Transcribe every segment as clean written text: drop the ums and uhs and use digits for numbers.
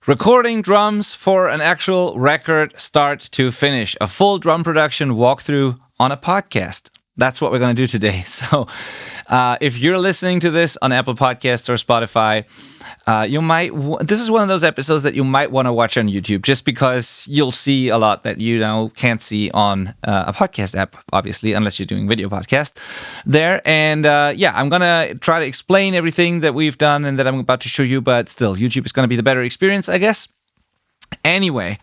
Recording drums for an actual record start to finish. A full drum production walkthrough on a podcast. That's what we're going to do today. So if you're listening to this on Apple Podcasts or Spotify, this is one of those episodes that you might want to watch on YouTube, just because you'll see a lot that you can't see on a podcast app, obviously, unless you're doing video podcast there. And I'm going to try to explain everything that we've done and that I'm about to show you, but still, YouTube is going to be the better experience, I guess. Anyway,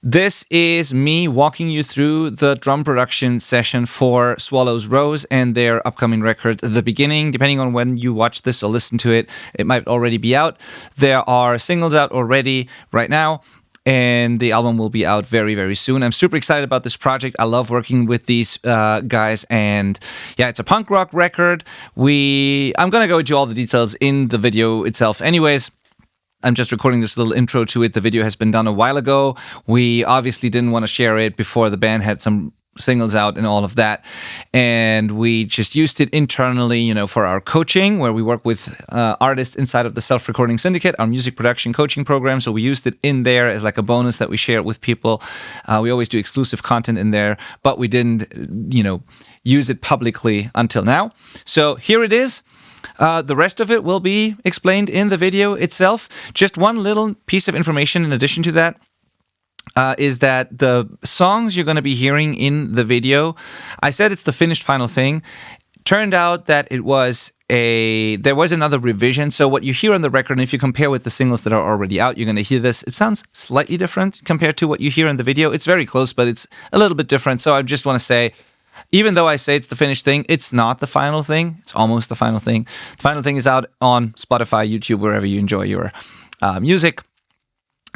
this is me walking you through the drum production session for Swallows Rose and their upcoming record, The Beginning. Depending on when you watch this or listen to it, it might already be out. There are singles out already right now, and the album will be out very, very soon. I'm super excited about this project. I love working with these guys, and yeah, it's a punk rock record. I'm going to go into all the details in the video itself anyways. I'm just recording this little intro to it. The video has been done a while ago. We obviously didn't want to share it before the band had some singles out and all of that. And we just used it internally, for our coaching, where we work with artists inside of the Self-Recording Syndicate, our music production coaching program. So we used it in there as like a bonus that we share it with people. We always do exclusive content in there, but we didn't, use it publicly until now. So here it is. The rest of it will be explained in the video itself. Just one little piece of information in addition to that is that the songs you're going to be hearing in the video, I said it's the finished final thing. Turned out that there was another revision. So what you hear on the record, and if you compare with the singles that are already out, you're going to hear this. It sounds slightly different compared to what you hear in the video. It's very close, but it's a little bit different. So I just want to say, even though I say it's the finished thing, it's not the final thing. It's almost the final thing. The final thing is out on Spotify, YouTube, wherever you enjoy your music,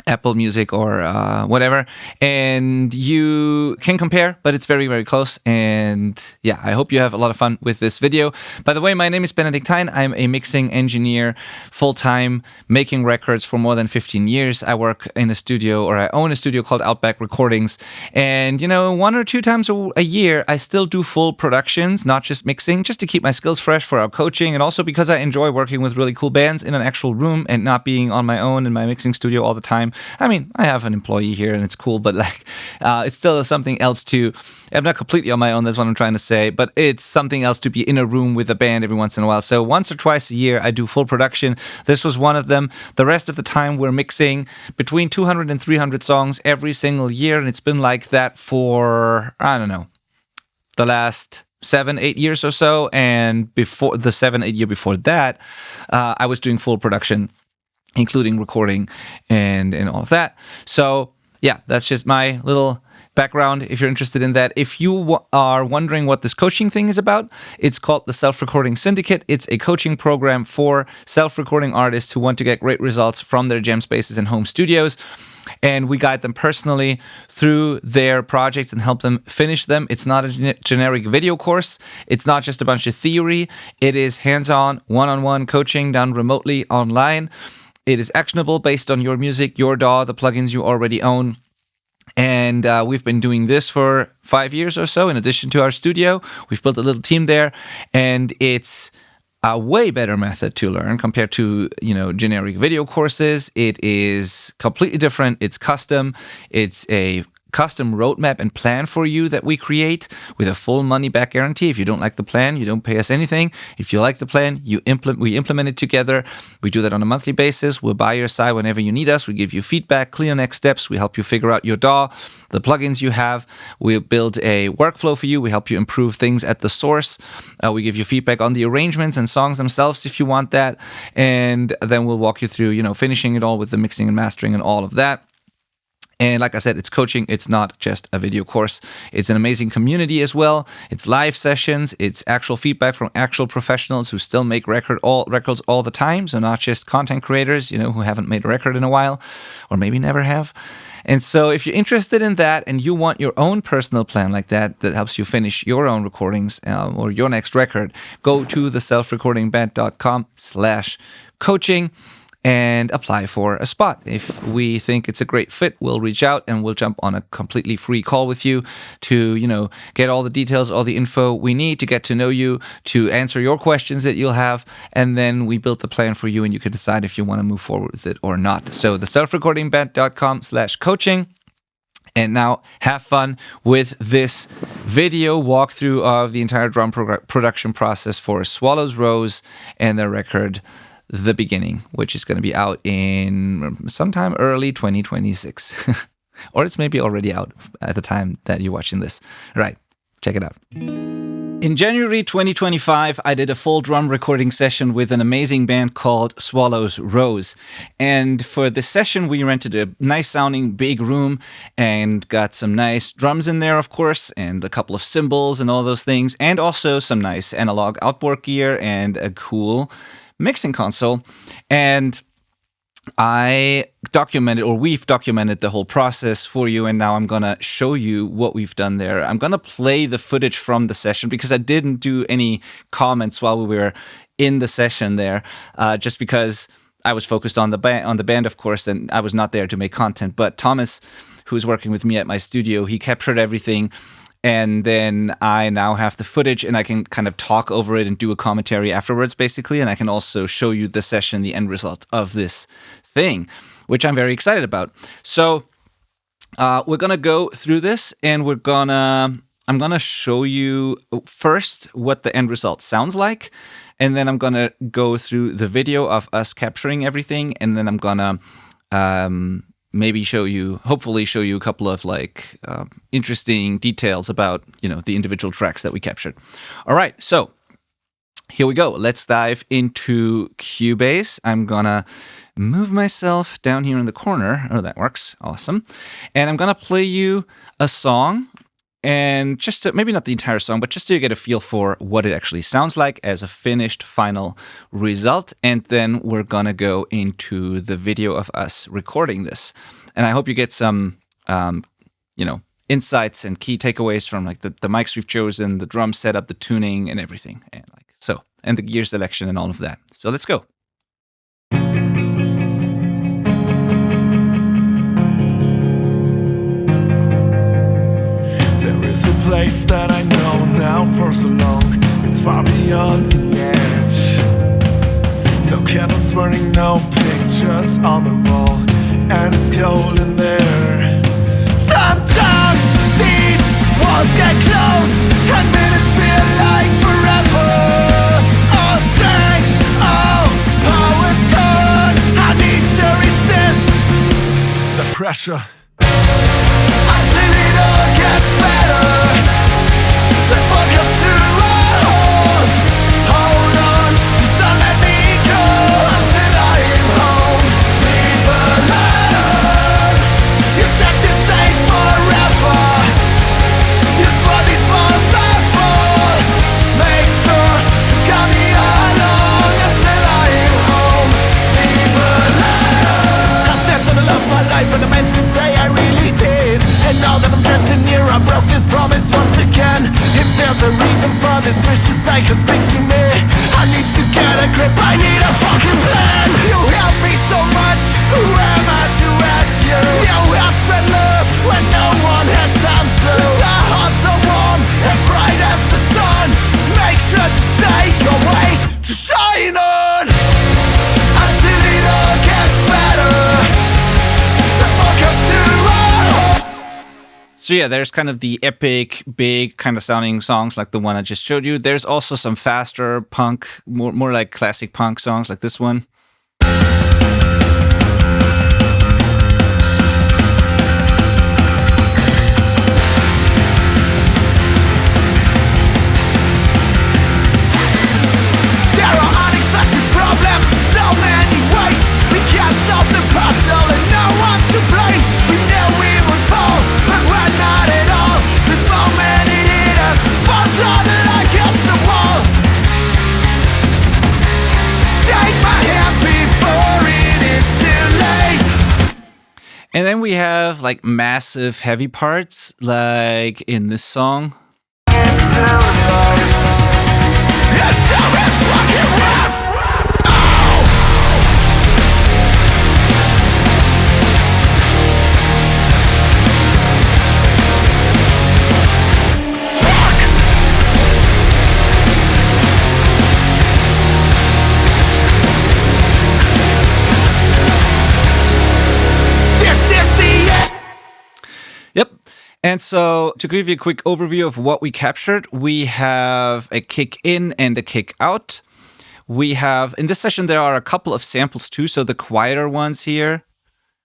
Apple Music or whatever. And you can compare, but it's very, very close. And yeah, I hope you have a lot of fun with this video. By the way, my name is Benedict Hein. I'm a mixing engineer, full-time, making records for more than 15 years. I work in a studio, or I own a studio called Outback Recordings. And, 1 or 2 times a year, I still do full productions, not just mixing, just to keep my skills fresh for our coaching. And also because I enjoy working with really cool bands in an actual room and not being on my own in my mixing studio all the time. I mean, I have an employee here and it's cool, but it's still something else I'm not completely on my own, that's what I'm trying to say, but it's something else to be in a room with a band every once in a while. So once or twice a year, I do full production. This was one of them. The rest of the time, we're mixing between 200 and 300 songs every single year, and it's been like that for, I don't know, the last 7-8 years or so, and before the 7-8 year before that, I was doing full production, including recording and all of that. So yeah, that's just my little background if you're interested in that. If you are wondering what this coaching thing is about, it's called the Self-Recording Syndicate. It's a coaching program for self-recording artists who want to get great results from their jam spaces and home studios. And we guide them personally through their projects and help them finish them. It's not a generic video course. It's not just a bunch of theory. It is hands-on, one-on-one coaching done remotely online. It is actionable based on your music, your DAW, the plugins you already own. And we've been doing this for 5 years or so. In addition to our studio, we've built a little team there. And it's a way better method to learn compared to, generic video courses. It is completely different. It's custom. It's a custom roadmap and plan for you that we create with a full money back guarantee. If you don't like the plan, you don't pay us anything. If you like the plan, we implement it together. We do that on a monthly basis. We're by your side whenever you need us. We give you feedback, clear next steps. We help you figure out your DAW, the plugins you have. We build a workflow for you. We help you improve things at the source. We give you feedback on the arrangements and songs themselves if you want that. And then we'll walk you through, finishing it all with the mixing and mastering and all of that. And like I said, it's coaching. It's not just a video course. It's an amazing community as well. It's live sessions. It's actual feedback from actual professionals who still make records all the time. So not just content creators, who haven't made a record in a while or maybe never have. And so if you're interested in that and you want your own personal plan like that helps you finish your own recordings or your next record, go to theselfrecordingband.com/coaching. and apply for a spot. If we think it's a great fit, we'll reach out and we'll jump on a completely free call with you to, get all the details, all the info we need to get to know you, to answer your questions that you'll have, and then we build the plan for you and you can decide if you want to move forward with it or not. So the selfrecordingband.com/coaching. And now have fun with this video walkthrough of the entire drum production process for Swallows Rose and their record The Beginning, which is going to be out in sometime early 2026. Or it's maybe already out at the time that you're watching this. All right, check it out. In January 2025, I did a full drum recording session with an amazing band called Swallows Rose. And for this session, we rented a nice sounding big room and got some nice drums in there, of course, and a couple of cymbals and all those things, and also some nice analog outboard gear and a cool mixing console. And we've documented the whole process for you, and now I'm gonna show you what we've done there. I'm gonna play the footage from the session because I didn't do any comments while we were in the session there, just because I was focused on the band, of course, and I was not there to make content. But Thomas, who's working with me at my studio, he captured everything. And then I now have the footage and I can kind of talk over it and do a commentary afterwards, basically. And I can also show you the session, the end result of this thing, which I'm very excited about. So we're going to go through this and I'm going to show you first what the end result sounds like. And then I'm going to go through the video of us capturing everything. And then I'm going to hopefully show you a couple of interesting details about, the individual tracks that we captured. All right, so here we go. Let's dive into Cubase. I'm gonna move myself down here in the corner. Oh, that works. Awesome. And I'm gonna play you a song, and just to, maybe not the entire song, but just so you get a feel for what it actually sounds like as a finished final result. And then we're gonna go into the video of us recording this. And I hope you get some, insights and key takeaways from the mics we've chosen, the drum setup, the tuning, and everything, and the gear selection and all of that. So let's go. There is a place that I know now for so long. It's far beyond the edge. No candles burning, no pictures on the wall, and it's cold in there. Sometimes these walls get close, and minutes feel like forever. All strength, all power's gone. I need to resist the pressure until it all gets better. The fun comes to a halt. Hold on, just don't let me go until I am home. Leave alone. You set this ain't forever. You swore these walls are full. Make sure to come me along until I am home. Leave alone. I said that I love my life and I meant to say I really did. And now that I'm getting near, I broke this promise once again. If there's a reason for this vicious cycle, speak to me. I need to get a grip, I need a fucking plan. You helped me so much, who am I to ask you? You have spread love when no one had time to. The heart's so warm and bright as the sun. Make sure to stay your way to shine on until it all gets better. The fuck comes to a So yeah, there's kind of the epic, big kind of sounding songs like the one I just showed you. There's also some faster punk, more like classic punk songs like this one. There are unexpected problems in so many ways. We can't solve the puzzle and no one's to blame. We knew we would fall, but we're not at all. This moment it hit us, falls like against the wall. Take my hand before it is too late. And then we have massive heavy parts like in this song. And so to give you a quick overview of what we captured, we have a kick in and a kick out. We have, in this session, there are a couple of samples too. So the quieter ones here,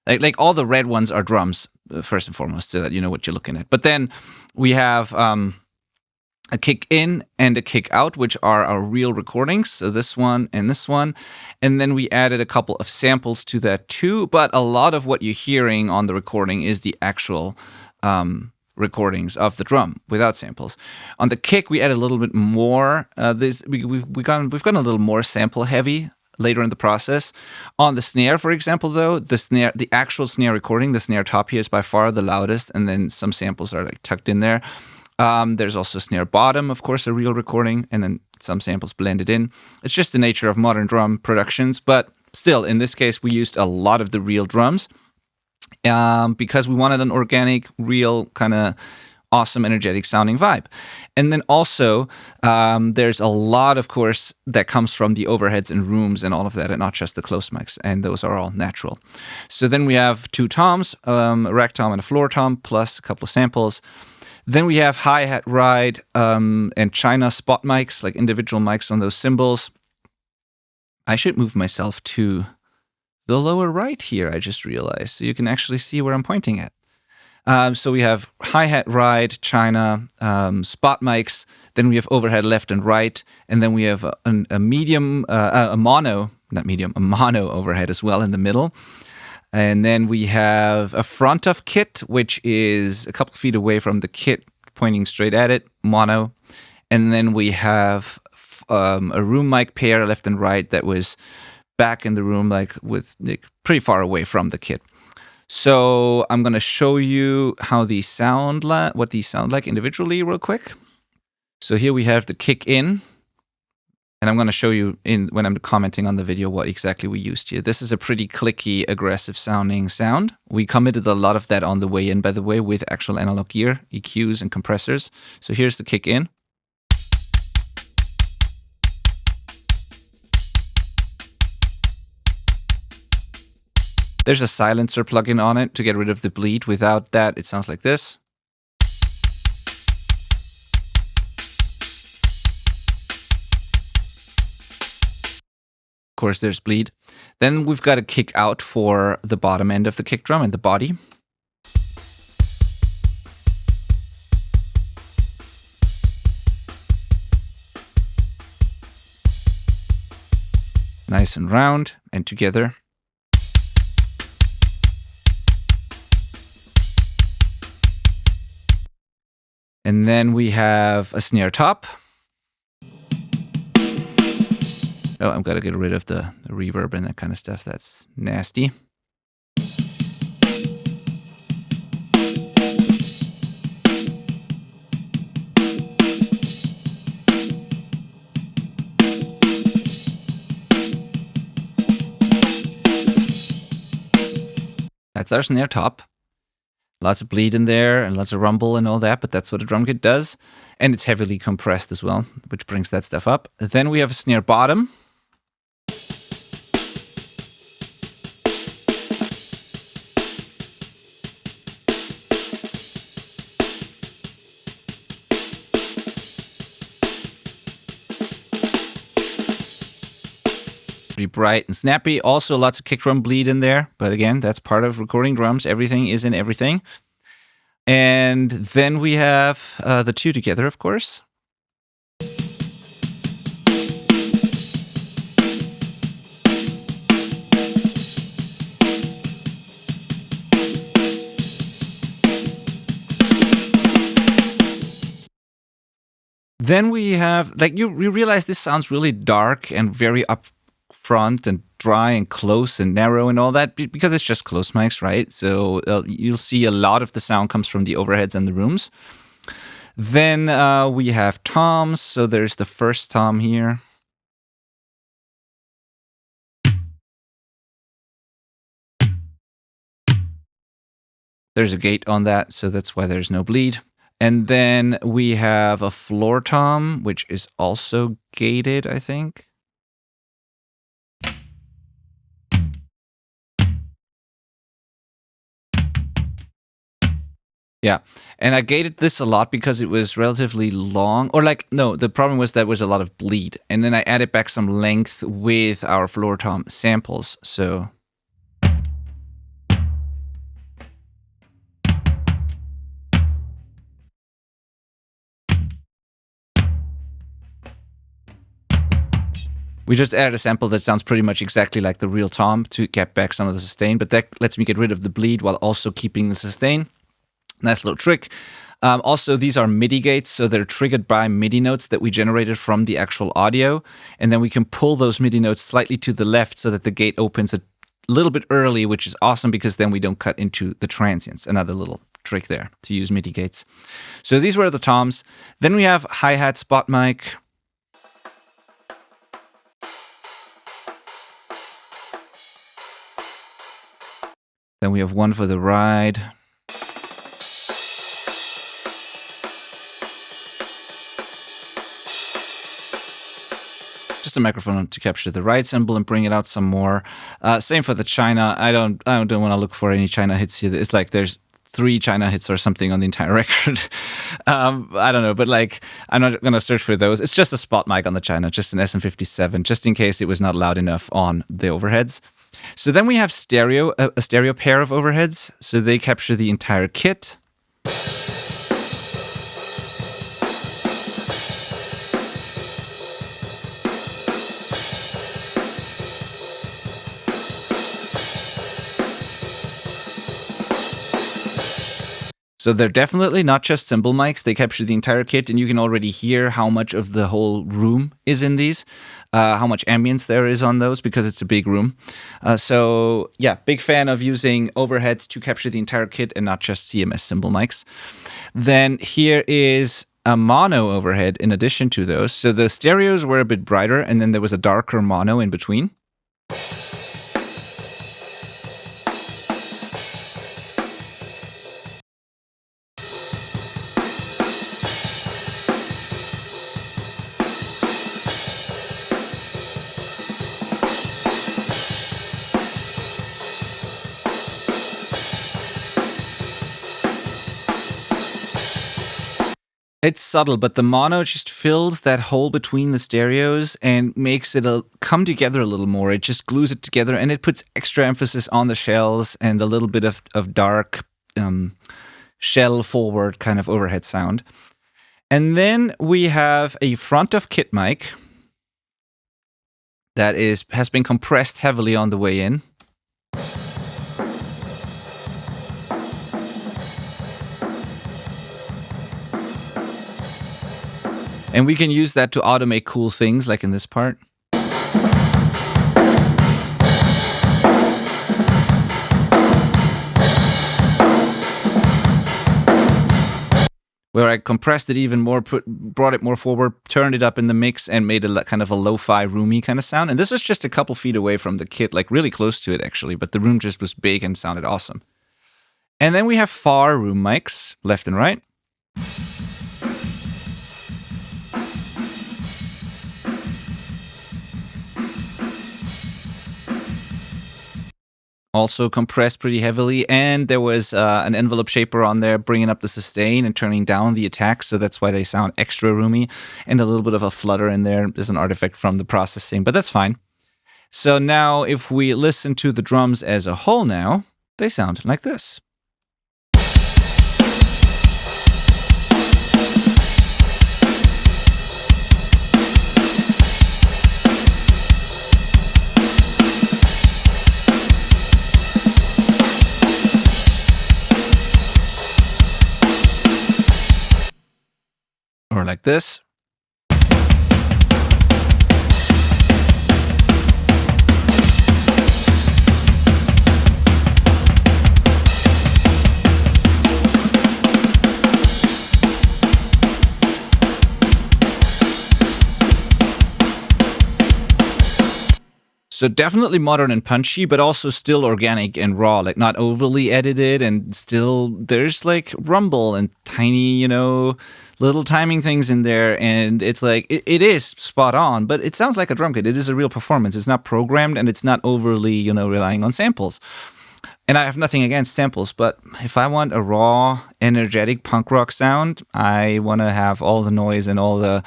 like all the red ones are drums, first and foremost, so that you know what you're looking at. But then we have a kick in and a kick out, which are our real recordings. So this one and this one. And then we added a couple of samples to that too. But a lot of what you're hearing on the recording is the actual recordings of the drum without samples. On the kick, we added a little bit more. We've gone a little more sample heavy later in the process. On the snare, for example, though, the actual snare recording, the snare top here is by far the loudest, and then some samples are like tucked in there. There's also snare bottom, of course, a real recording, and then some samples blended in. It's just the nature of modern drum productions, but still, in this case, we used a lot of the real drums because we wanted an organic, real, kind of awesome, energetic sounding vibe. And then also, there's a lot, of course, that comes from the overheads and rooms and all of that, and not just the close mics, and those are all natural. So then we have two toms, a rack tom and a floor tom, plus a couple of samples. Then we have hi-hat ride and China spot mics, like individual mics on those cymbals. I should move myself to the lower right here, I just realized, so you can actually see where I'm pointing at. So we have hi-hat ride, China, spot mics, then we have overhead left and right, and then we have a mono overhead as well in the middle. And then we have a front of kit, which is a couple feet away from the kit, pointing straight at it, mono. And then we have a room mic pair, left and right, that was back in the room, like pretty far away from the kit. So I'm going to show you how these sound what these sound like individually real quick. So here we have the kick in. And I'm going to show you when I'm commenting on the video what exactly we used here. This is a pretty clicky, aggressive sounding sound. We committed a lot of that on the way in, by the way, with actual analog gear, EQs and compressors. So here's the kick in. There's a silencer plugin on it to get rid of the bleed. Without that, it sounds like this. Of course, there's bleed. Then we've got a kick out for the bottom end of the kick drum and the body. Nice and round and together. And then we have a snare top. Oh, I've got to get rid of the reverb and that kind of stuff. That's nasty. That's our snare top. Lots of bleed in there and lots of rumble and all that, but that's what a drum kit does. And it's heavily compressed as well, which brings that stuff up. Then we have a snare bottom. Pretty bright and snappy. Also lots of kick drum bleed in there, but again, that's part of recording drums. Everything is in everything. And then we have the two together, of course. Then we have, like, you realize this sounds really dark and very up front and dry and close and narrow and all that because it's just close mics, right? So you'll see a lot of the sound comes from the overheads and the rooms. Then we have toms. So there's the first tom here. There's a gate on that, so that's why there's no bleed. And then we have a floor tom, which is also gated, I think. Yeah. And I gated this a lot because it was relatively long. Or like, no, the problem was there was a lot of bleed. And then I added back some length with our floor tom samples. So we just added a sample that sounds pretty much exactly like the real tom to get back some of the sustain. But that lets me get rid of the bleed while also keeping the sustain. Nice little trick. Also, these are MIDI gates, so they're triggered by MIDI notes that we generated from the actual audio. And then we can pull those MIDI notes slightly to the left so that the gate opens a little bit early, which is awesome because then we don't cut into the transients. Another little trick there to use MIDI gates. So these were the toms. Then we have hi-hat, spot mic. Then we have one for the ride. Just a microphone to capture the ride cymbal and bring it out some more. Same for the China. I don't want to look for any China hits here. It's like there's 3 China hits or something on the entire record. I don't know, but like I'm not gonna search for those. It's just a spot mic on the China, just an SM57, just in case it was not loud enough on the overheads. So then we have a stereo pair of overheads. So they capture the entire kit. So they're definitely not just cymbal mics. They capture the entire kit, and you can already hear how much of the whole room is in these, how much ambience there is on those, because it's a big room. So yeah, big fan of using overheads to capture the entire kit and not just CMS cymbal mics. Then here is a mono overhead in addition to those. So the stereos were a bit brighter, and then there was a darker mono in between. It's subtle, but the mono just fills that hole between the stereos and makes it come together a little more. It just glues it together, and it puts extra emphasis on the shells and a little bit of dark shell forward kind of overhead sound. And then we have a front of kit mic that has been compressed heavily on the way in. And we can use that to automate cool things, like in this part. Where I compressed it even more, brought it more forward, turned it up in the mix, and made a kind of a lo-fi, roomy kind of sound. And this was just a couple feet away from the kit, like really close to it, actually. But the room just was big and sounded awesome. And then we have far room mics, left and right. Also compressed pretty heavily, and there was an envelope shaper on there bringing up the sustain and turning down the attack, so that's why they sound extra roomy, and a little bit of a flutter in there. There's an artifact from the processing, but that's fine. So now if we listen to the drums as a whole now, they sound like this. Or like this. So definitely modern and punchy, but also still organic and raw, like not overly edited, and still there's like rumble and tiny, little timing things in there. And it's like, it is spot on, but it sounds like a drum kit. It is a real performance. It's not programmed, and it's not overly, relying on samples. And I have nothing against samples, but if I want a raw, energetic punk rock sound, I want to have all the noise and all the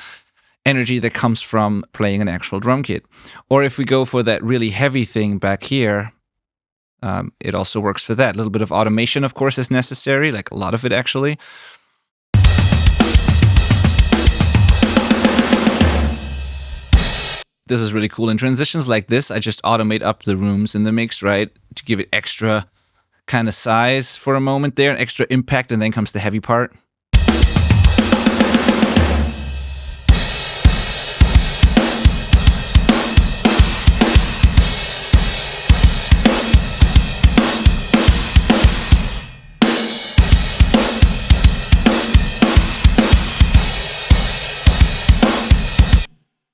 energy that comes from playing an actual drum kit. Or if we go for that really heavy thing back here, it also works for that. A little bit of automation, of course, is necessary, like a lot of it actually. This is really cool. In transitions like this, I just automate up the rooms in the mix, right? To give it extra kind of size for a moment there, extra impact, and then comes the heavy part.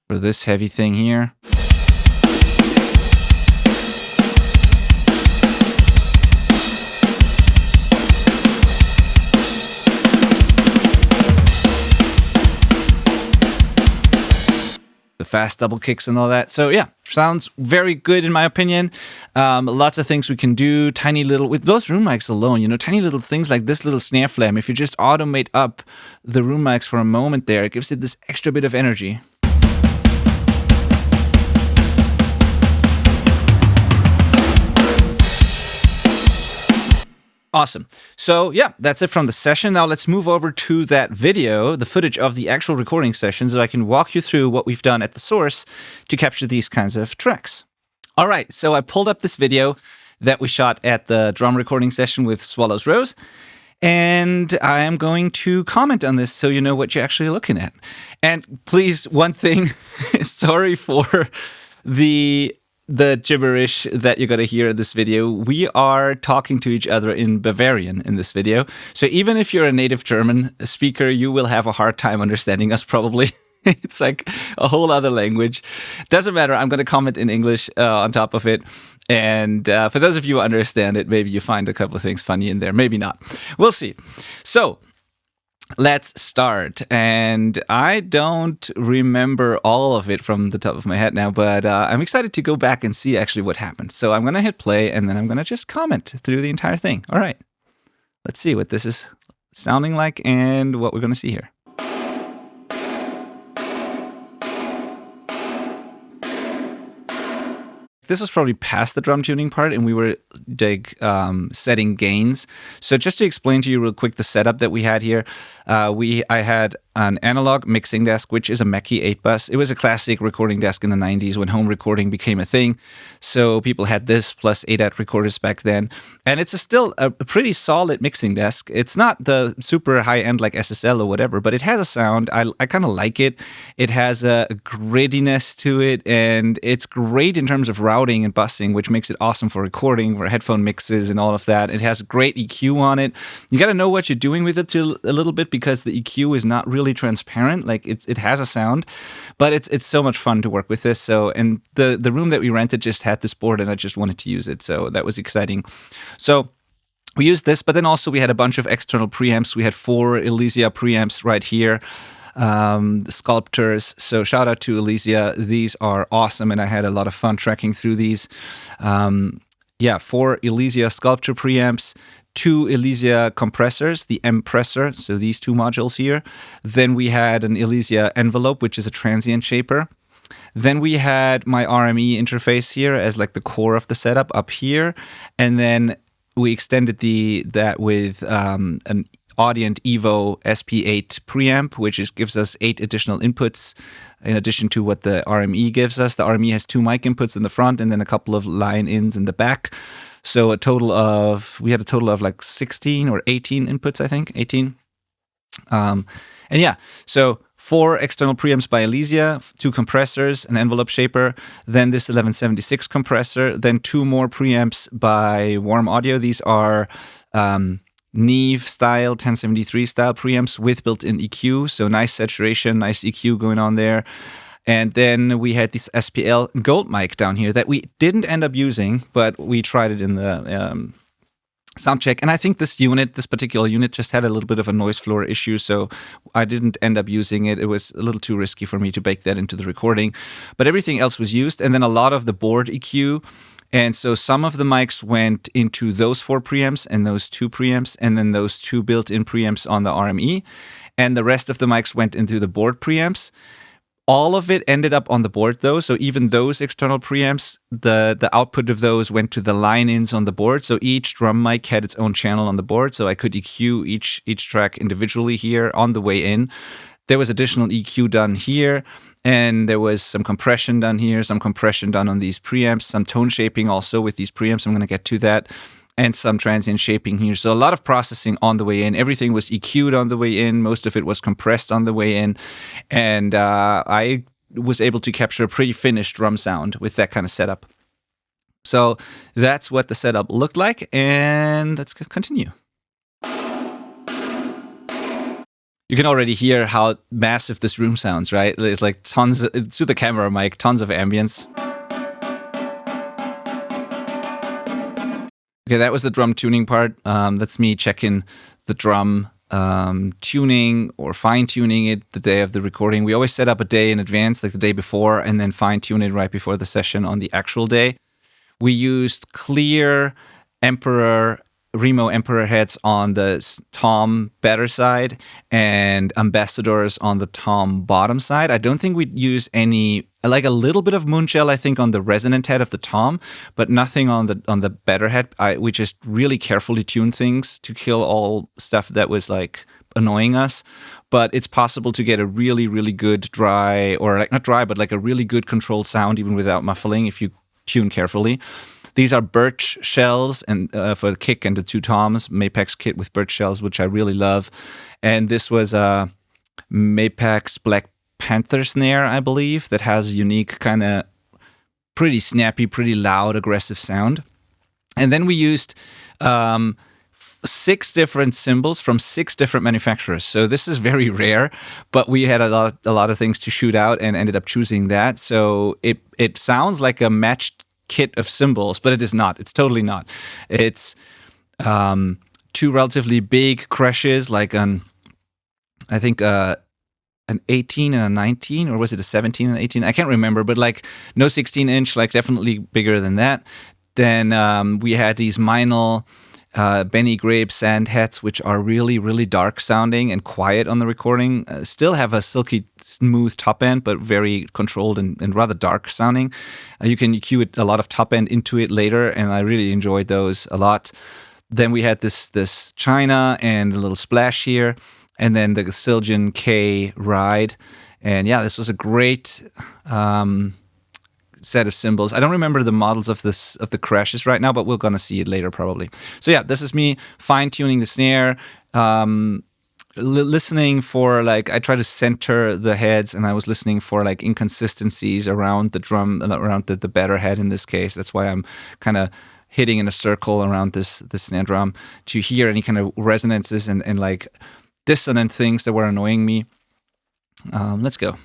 For this heavy thing here. The fast double kicks and all that. So yeah, sounds very good in my opinion. Lots of things we can do. Tiny little, with those room mics alone, tiny little things like this little snare flam. If you just automate up the room mics for a moment there, it gives it this extra bit of energy. Awesome. So yeah, that's it from the session. Now let's move over to that video, the footage of the actual recording session, so I can walk you through what we've done at the source to capture these kinds of tracks. All right, so I pulled up this video that we shot at the drum recording session with Swallows Rose, and I am going to comment on this so you know what you're actually looking at. And please, one thing, sorry for the gibberish that you're going to hear in this video. We are talking to each other in Bavarian in this video. So even if you're a native German speaker, you will have a hard time understanding us probably. It's like a whole other language. Doesn't matter. I'm going to comment in English on top of it. And for those of you who understand it, maybe you find a couple of things funny in there. Maybe not. We'll see. So let's start. And I don't remember all of it from the top of my head now, but I'm excited to go back and see actually what happened. So I'm going to hit play and then I'm going to just comment through the entire thing. All right. Let's see what this is sounding like and what we're going to see here. This was probably past the drum tuning part, and we were setting gains. So just to explain to you real quick the setup that we had here, I had an analog mixing desk, which is a Mackie 8-bus. It was a classic recording desk in the 90s when home recording became a thing. So people had this plus ADAT recorders back then. And it's still a pretty solid mixing desk. It's not the super high-end like SSL or whatever, but it has a sound. I kind of like it. It has a grittiness to it, and it's great in terms of routing and busing, which makes it awesome for recording, for headphone mixes and all of that. It has great EQ on it. You got to know what you're doing with it a little bit because the EQ is not really transparent. Like it has a sound, but it's so much fun to work with this. So, and the room that we rented just had this board and I just wanted to use it. So that was exciting. So we used this, but then also we had a bunch of external preamps. We had 4 Elysia preamps right here. The sculptors. So shout out to Elysia. These are awesome, and I had a lot of fun tracking through these. 4 Elysia sculpture preamps, 2 Elysia compressors, the M-pressor, so these 2 modules here. Then we had an Elysia envelope, which is a transient shaper. Then we had my RME interface here as like the core of the setup up here. And then we extended that with an Audient Evo SP8 preamp, which gives us 8 additional inputs in addition to what the RME gives us. The RME has 2 mic inputs in the front and then a couple of line ins in the back. So we had a total of like 16 or 18 inputs, I think, 18. So 4 external preamps by Elysia, 2 compressors, an envelope shaper, then this 1176 compressor, then 2 more preamps by Warm Audio. These are Neve style, 1073 style preamps with built-in EQ. So nice saturation, nice EQ going on there. And then we had this SPL Gold mic down here that we didn't end up using, but we tried it in the sound check. And I think this particular unit just had a little bit of a noise floor issue, so I didn't end up using it. It was a little too risky for me to bake that into the recording. But everything else was used. And then a lot of the board EQ And so some of the mics went into those 4 preamps and those 2 preamps, and then those 2 built-in preamps on the RME. And the rest of the mics went into the board preamps. All of it ended up on the board, though. So even those external preamps, the output of those went to the line-ins on the board. So each drum mic had its own channel on the board. So I could EQ each track individually here on the way in. There was additional EQ done here, and there was some compression done here, some compression done on these preamps, some tone shaping also with these preamps. I'm going to get to that. And some transient shaping here. So a lot of processing on the way in. Everything was EQ'd on the way in. Most of it was compressed on the way in. And I was able to capture a pretty finished drum sound with that kind of setup. So that's what the setup looked like. And let's continue. You can already hear how massive this room sounds, right? It's like tons of, to the camera mic, tons of ambience. Okay, that was the drum tuning part. That's me checking the drum tuning or fine-tuning it the day of the recording. We always set up a day in advance, like the day before, and then fine-tune it right before the session on the actual day. We used clear Remo Emperor heads on the tom better side and ambassadors on the tom bottom side. I don't think we'd use any, like a little bit of moonshell, I think, on the resonant head of the tom, but nothing on the better head. We just really carefully tuned things to kill all stuff that was like annoying us. But it's possible to get a really, really good dry, or like not dry, but like a really good controlled sound even without muffling if you tune carefully. These are birch shells and for the kick and the 2 toms, Mapex kit with birch shells, which I really love. And this was a Mapex Black Panther snare, I believe, that has a unique kind of pretty snappy, pretty loud, aggressive sound. And then we used 6 different cymbals from 6 different manufacturers. So this is very rare, but we had a lot of things to shoot out and ended up choosing that. So it sounds like a matched kit of cymbals, but it is not. It's totally not. It's 2 relatively big crashes, like I think an 18 and a 19, or was it a 17 and 18? I can't remember, but like no 16-inch, like definitely bigger than that. Then we had these Meinl Benny Grape sand heads, which are really, really dark sounding and quiet on the recording. Still have a silky, smooth top end, but very controlled and rather dark sounding. You can EQ it, a lot of top end into it later, and I really enjoyed those a lot. Then we had this China and a little splash here, and then the Siljan K ride. And yeah, this was a great set of cymbals. I don't remember the models of the crashes right now, but we're gonna see it later probably. So yeah, this is me fine-tuning the snare, listening for, like, I try to center the heads, and I was listening for like inconsistencies around the drum, around the better head in this case. That's why I'm kind of hitting in a circle around this snare drum to hear any kind of resonances and like dissonant things that were annoying me. Let's go.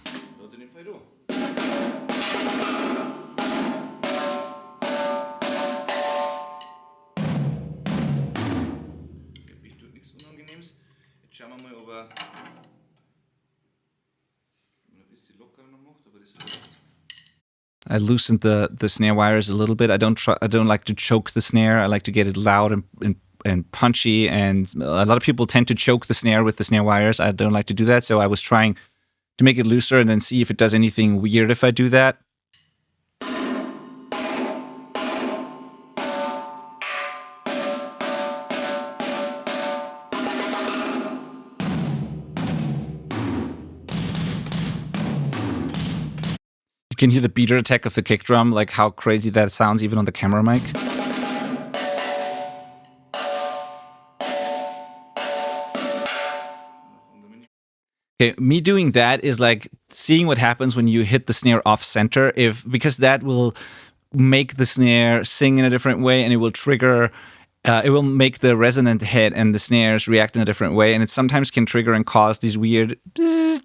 I loosened the snare wires a little bit. I don't like to choke the snare. I like to get it loud and punchy. And a lot of people tend to choke the snare with the snare wires. I don't like to do that. So I was trying to make it looser and then see if it does anything weird if I do that. You can hear the beater attack of the kick drum, like how crazy that sounds even on the camera mic. Okay, me doing that is like seeing what happens when you hit the snare off center, because that will make the snare sing in a different way, and it will trigger. It will make the resonant head and the snares react in a different way, and it sometimes can trigger and cause these weird,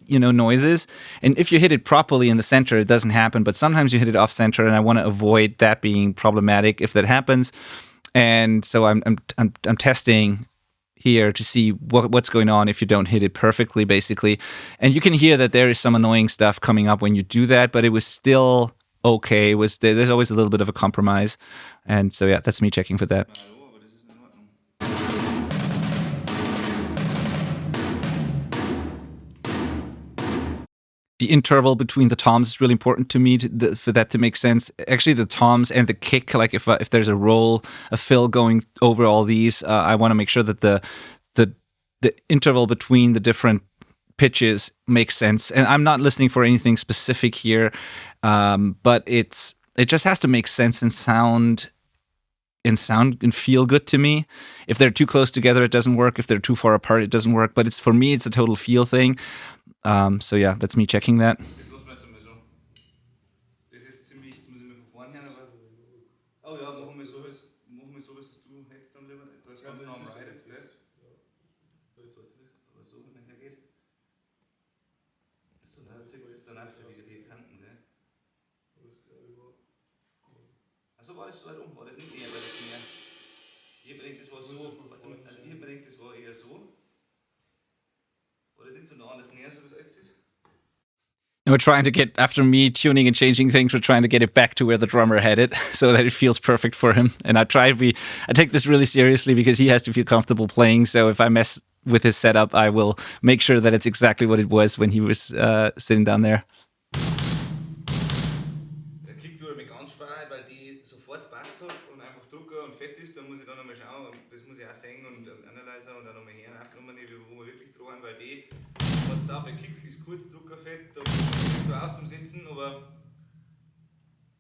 noises. And if you hit it properly in the center, it doesn't happen. But sometimes you hit it off center, and I want to avoid that being problematic if that happens. And so I'm testing here to see what's going on if you don't hit it perfectly, basically. And you can hear that there is some annoying stuff coming up when you do that, but it was still okay. There's always a little bit of a compromise, and so yeah, that's me checking for that. The interval between the toms is really important to me for that to make sense. Actually, the toms and the kick, like if there's a roll, a fill going over all these, I want to make sure that the interval between the different pitches makes sense. And I'm not listening for anything specific here, but it just has to make sense and sound and feel good to me. If they're too close together, it doesn't work. If they're too far apart, it doesn't work. But for me, it's a total feel thing. So yeah, that's me checking that. Also war das so weit um, war das nicht näher, weil das mehr. Ich hab mir gedacht, das war so. Also ich hab mir gedacht, das war eher so. War das nicht so nah an das näher, so wie es jetzt ist? And we're trying to get, after me tuning and changing things, we're trying to get it back to where the drummer had it so that it feels perfect for him. And I take this really seriously because he has to feel comfortable playing. So if I mess with his setup, I will make sure that it's exactly what it was when he was sitting down there. Der Kick tut mir ganz schwer, weil die sofort passt hat und einfach Drucker und fett ist. Dann muss ich dann nochmal schauen, das muss ich auch singen und Analyzer und dann nochmal hören, aufnehmen, wo wir wirklich dran, weil die hat sau viel Kick, ist kurz Druckerfett, da bist du aus zum Sitzen, aber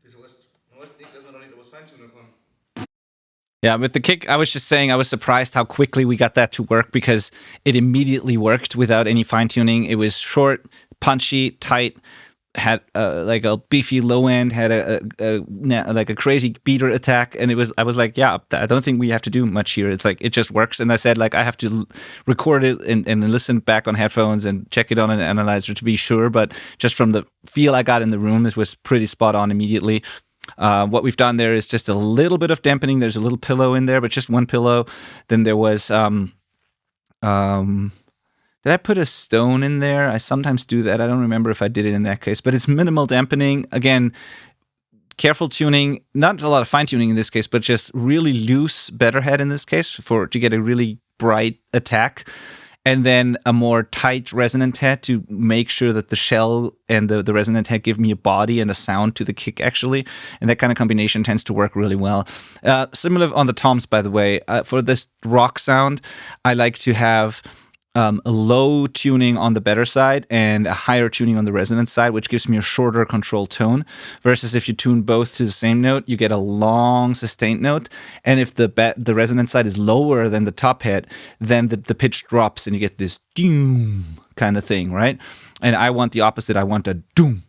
das heißt nicht, dass man da nicht was feintunen kann. Yeah, with the kick, I was just saying I was surprised how quickly we got that to work because it immediately worked without any fine tuning. It was short, punchy, tight, had like a beefy low end, had like a crazy beater attack, and I was like, yeah, I don't think we have to do much here. It's like it just works. And I said like I have to record it and listen back on headphones and check it on an analyzer to be sure. But just from the feel I got in the room, it was pretty spot on immediately. What we've done there is just a little bit of dampening. There's a little pillow in there, but just one pillow. Then there was did I put a stone in there? I sometimes do that. I don't remember if I did it in that case, but it's minimal dampening. Again, careful tuning, not a lot of fine tuning in this case, but just really loose better head in this case to get a really bright attack. And then a more tight resonant head to make sure that the shell and the resonant head give me a body and a sound to the kick, actually. And that kind of combination tends to work really well. Similar on the toms, by the way. For this rock sound, I like to have a low tuning on the better side and a higher tuning on the resonant side, which gives me a shorter control tone. Versus if you tune both to the same note, you get a long sustained note. And if the resonant side is lower than the top head, then the pitch drops and you get this doom kind of thing, right? And I want the opposite. I want a doom.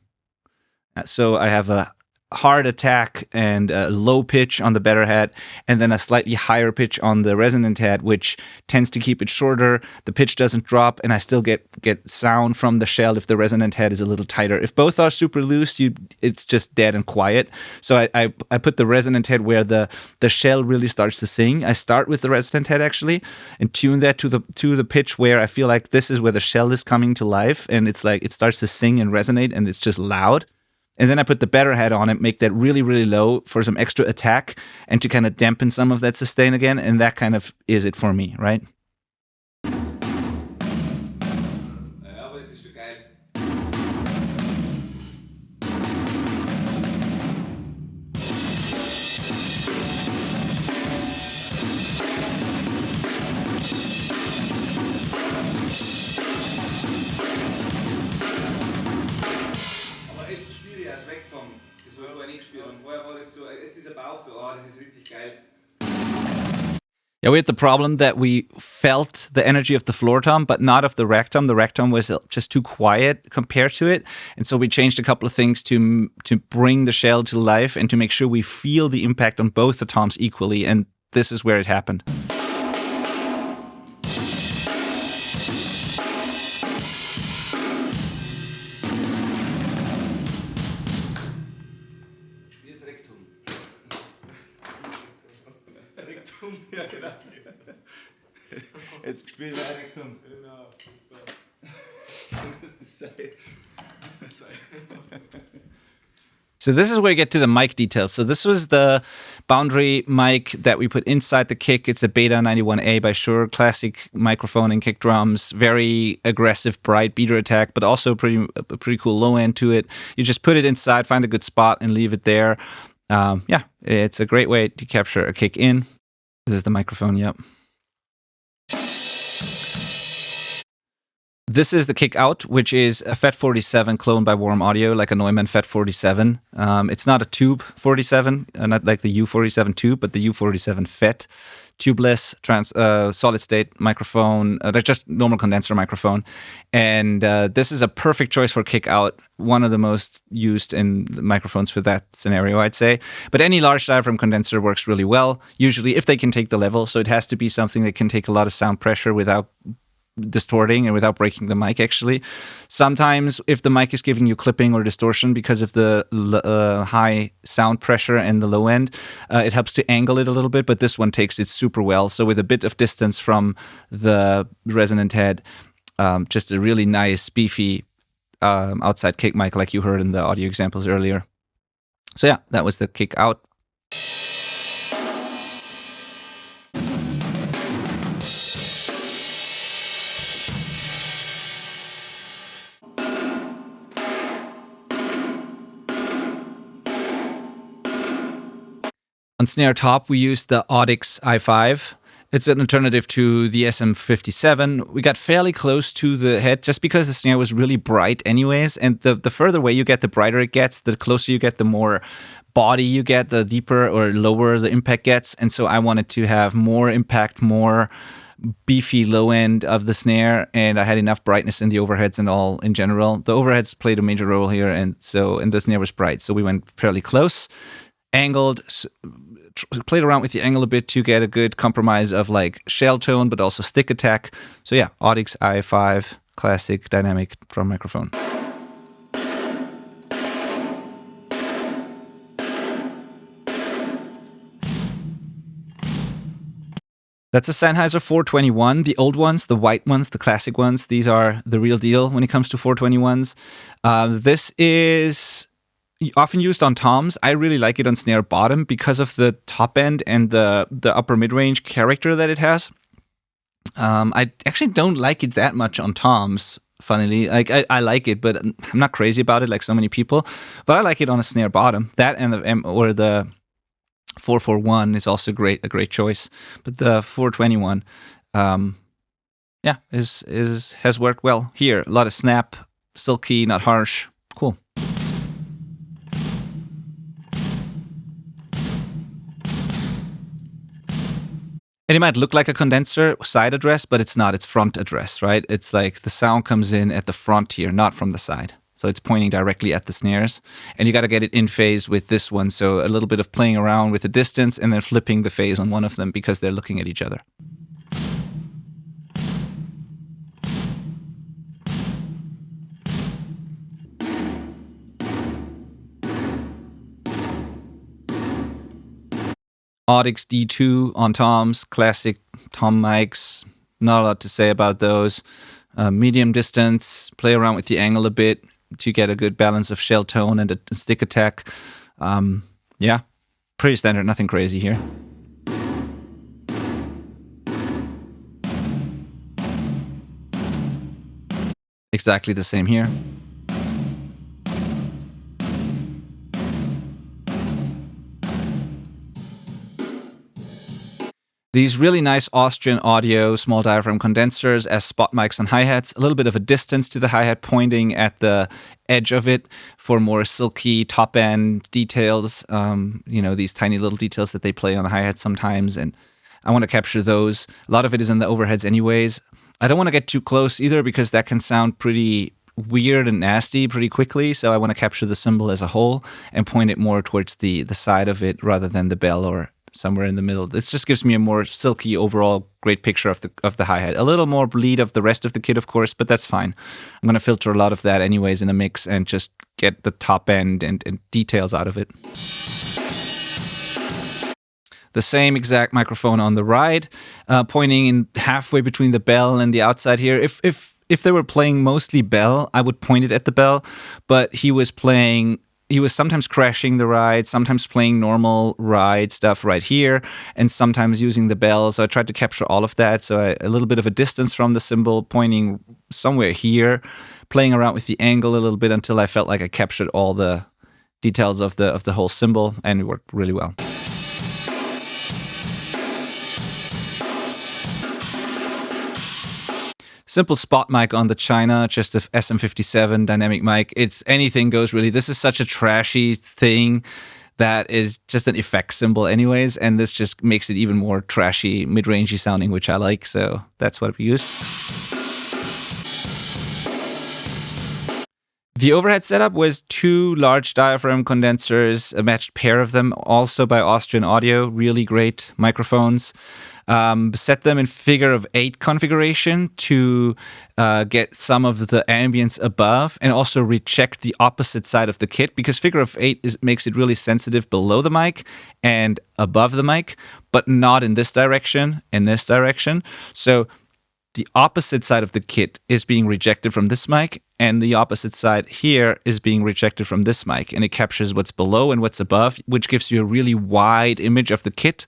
So I have a hard attack and a low pitch on the better head, and then a slightly higher pitch on the resonant head, which tends to keep it shorter. The pitch doesn't drop, and I still get sound from the shell if the resonant head is a little tighter. If both are super loose, it's just dead and quiet. So I put the resonant head where the shell really starts to sing. I start with the resonant head actually, and tune that to the pitch where I feel like this is where the shell is coming to life, and it's like it starts to sing and resonate, and it's just loud. And then I put the better head on it, make that really, really low for some extra attack and to kind of dampen some of that sustain again. And that kind of is it for me, right? Ja, aber es ist schon geil. Yeah, we had the problem that we felt the energy of the floor tom, but not of the rack tom. The rack tom was just too quiet compared to it. And so we changed a couple of things to bring the shell to life and to make sure we feel the impact on both the toms equally. And this is where it happened. Ja, genau. Jetzt spielen wir Rektum. Genau, super. So muss das sein. So this is where you get to the mic details. So this was the boundary mic that we put inside the kick. It's a Beta 91A by Shure, classic microphone and kick drums. Very aggressive, bright beater attack, but also a pretty cool low end to it. You just put it inside, find a good spot, and leave it there. Yeah, it's a great way to capture a kick in. This is the microphone, yep. This is the kick out, which is a FET 47 cloned by Warm Audio, like a Neumann FET 47. It's not a tube 47, not like the U47 tube, but the U47 FET. Tubeless, solid state microphone. They're just normal condenser microphone. And this is a perfect choice for kick out. One of the most used in microphones for that scenario, I'd say. But any large diaphragm condenser works really well, usually if they can take the level. So it has to be something that can take a lot of sound pressure without distorting and without breaking the mic, actually. Sometimes if the mic is giving you clipping or distortion because of the high sound pressure and the low end, it helps to angle it a little bit, but this one takes it super well. So with a bit of distance from the resonant head, just a really nice, beefy outside kick mic like you heard in the audio examples earlier. So yeah, that was the kick out. On snare top, we used the Audix i5. It's an alternative to the SM57. We got fairly close to the head just because the snare was really bright anyways. And the further away you get, the brighter it gets. The closer you get, the more body you get, the deeper or lower the impact gets. And so I wanted to have more impact, more beefy low end of the snare, and I had enough brightness in the overheads and all in general. The overheads played a major role here, and the snare was bright. So we went fairly close. Angled, played around with the angle a bit to get a good compromise of like shell tone, but also stick attack. So yeah, Audix i5, classic dynamic drum microphone. That's a Sennheiser 421. The old ones, the white ones, the classic ones, these are the real deal when it comes to 421s. This is often used on toms. I really like it on snare bottom because of the top end and the upper mid-range character that it has. I actually don't like it that much on toms, funnily. Like I like it, but I'm not crazy about it like so many people. But I like it on a snare bottom. That and the 441 is also a great choice. But the 421, has worked well here. A lot of snap, silky, not harsh. Cool. And it might look like a condenser side address, but it's not. It's front address, right? It's like the sound comes in at the front here, not from the side. So it's pointing directly at the snares. And you got to get it in phase with this one. So a little bit of playing around with the distance and then flipping the phase on one of them because they're looking at each other. Audix D2 on toms, classic tom mics, not a lot to say about those. Medium distance, play around with the angle a bit to get a good balance of shell tone and a stick attack. Yeah, pretty standard, nothing crazy here. Exactly the same here. These really nice Austrian audio small diaphragm condensers as spot mics and hi-hats, a little bit of a distance to the hi-hat pointing at the edge of it for more silky top-end details, these tiny little details that they play on the hi-hat sometimes, and I want to capture those. A lot of it is in the overheads anyways. I don't want to get too close either because that can sound pretty weird and nasty pretty quickly, so I want to capture the cymbal as a whole and point it more towards the side of it rather than the bell or somewhere in the middle. This just gives me a more silky overall great picture of the hi-hat. A little more bleed of the rest of the kit, of course, but that's fine. I'm going to filter a lot of that anyways in a mix and just get the top end and details out of it. The same exact microphone on the ride, pointing in halfway between the bell and the outside here. If they were playing mostly bell, I would point it at the bell, but he was playing he was sometimes crashing the ride, sometimes playing normal ride stuff right here, and sometimes using the bell. So I tried to capture all of that. So a little bit of a distance from the cymbal, pointing somewhere here, playing around with the angle a little bit until I felt like I captured all the details of the whole cymbal, and it worked really well. Simple spot mic on the China, just a SM57 dynamic mic. It's anything goes really. This is such a trashy thing that is just an effect cymbal anyways, and this just makes it even more trashy, mid-rangey sounding, which I like, so that's what we used. The overhead setup was 2 large diaphragm condensers, a matched pair of them, also by Austrian Audio, really great microphones. Set them in figure of 8 configuration to get some of the ambience above, and also reject the opposite side of the kit, because figure of 8 makes it really sensitive below the mic and above the mic, but not in this direction, in this direction. So the opposite side of the kit is being rejected from this mic, and the opposite side here is being rejected from this mic, and it captures what's below and what's above, which gives you a really wide image of the kit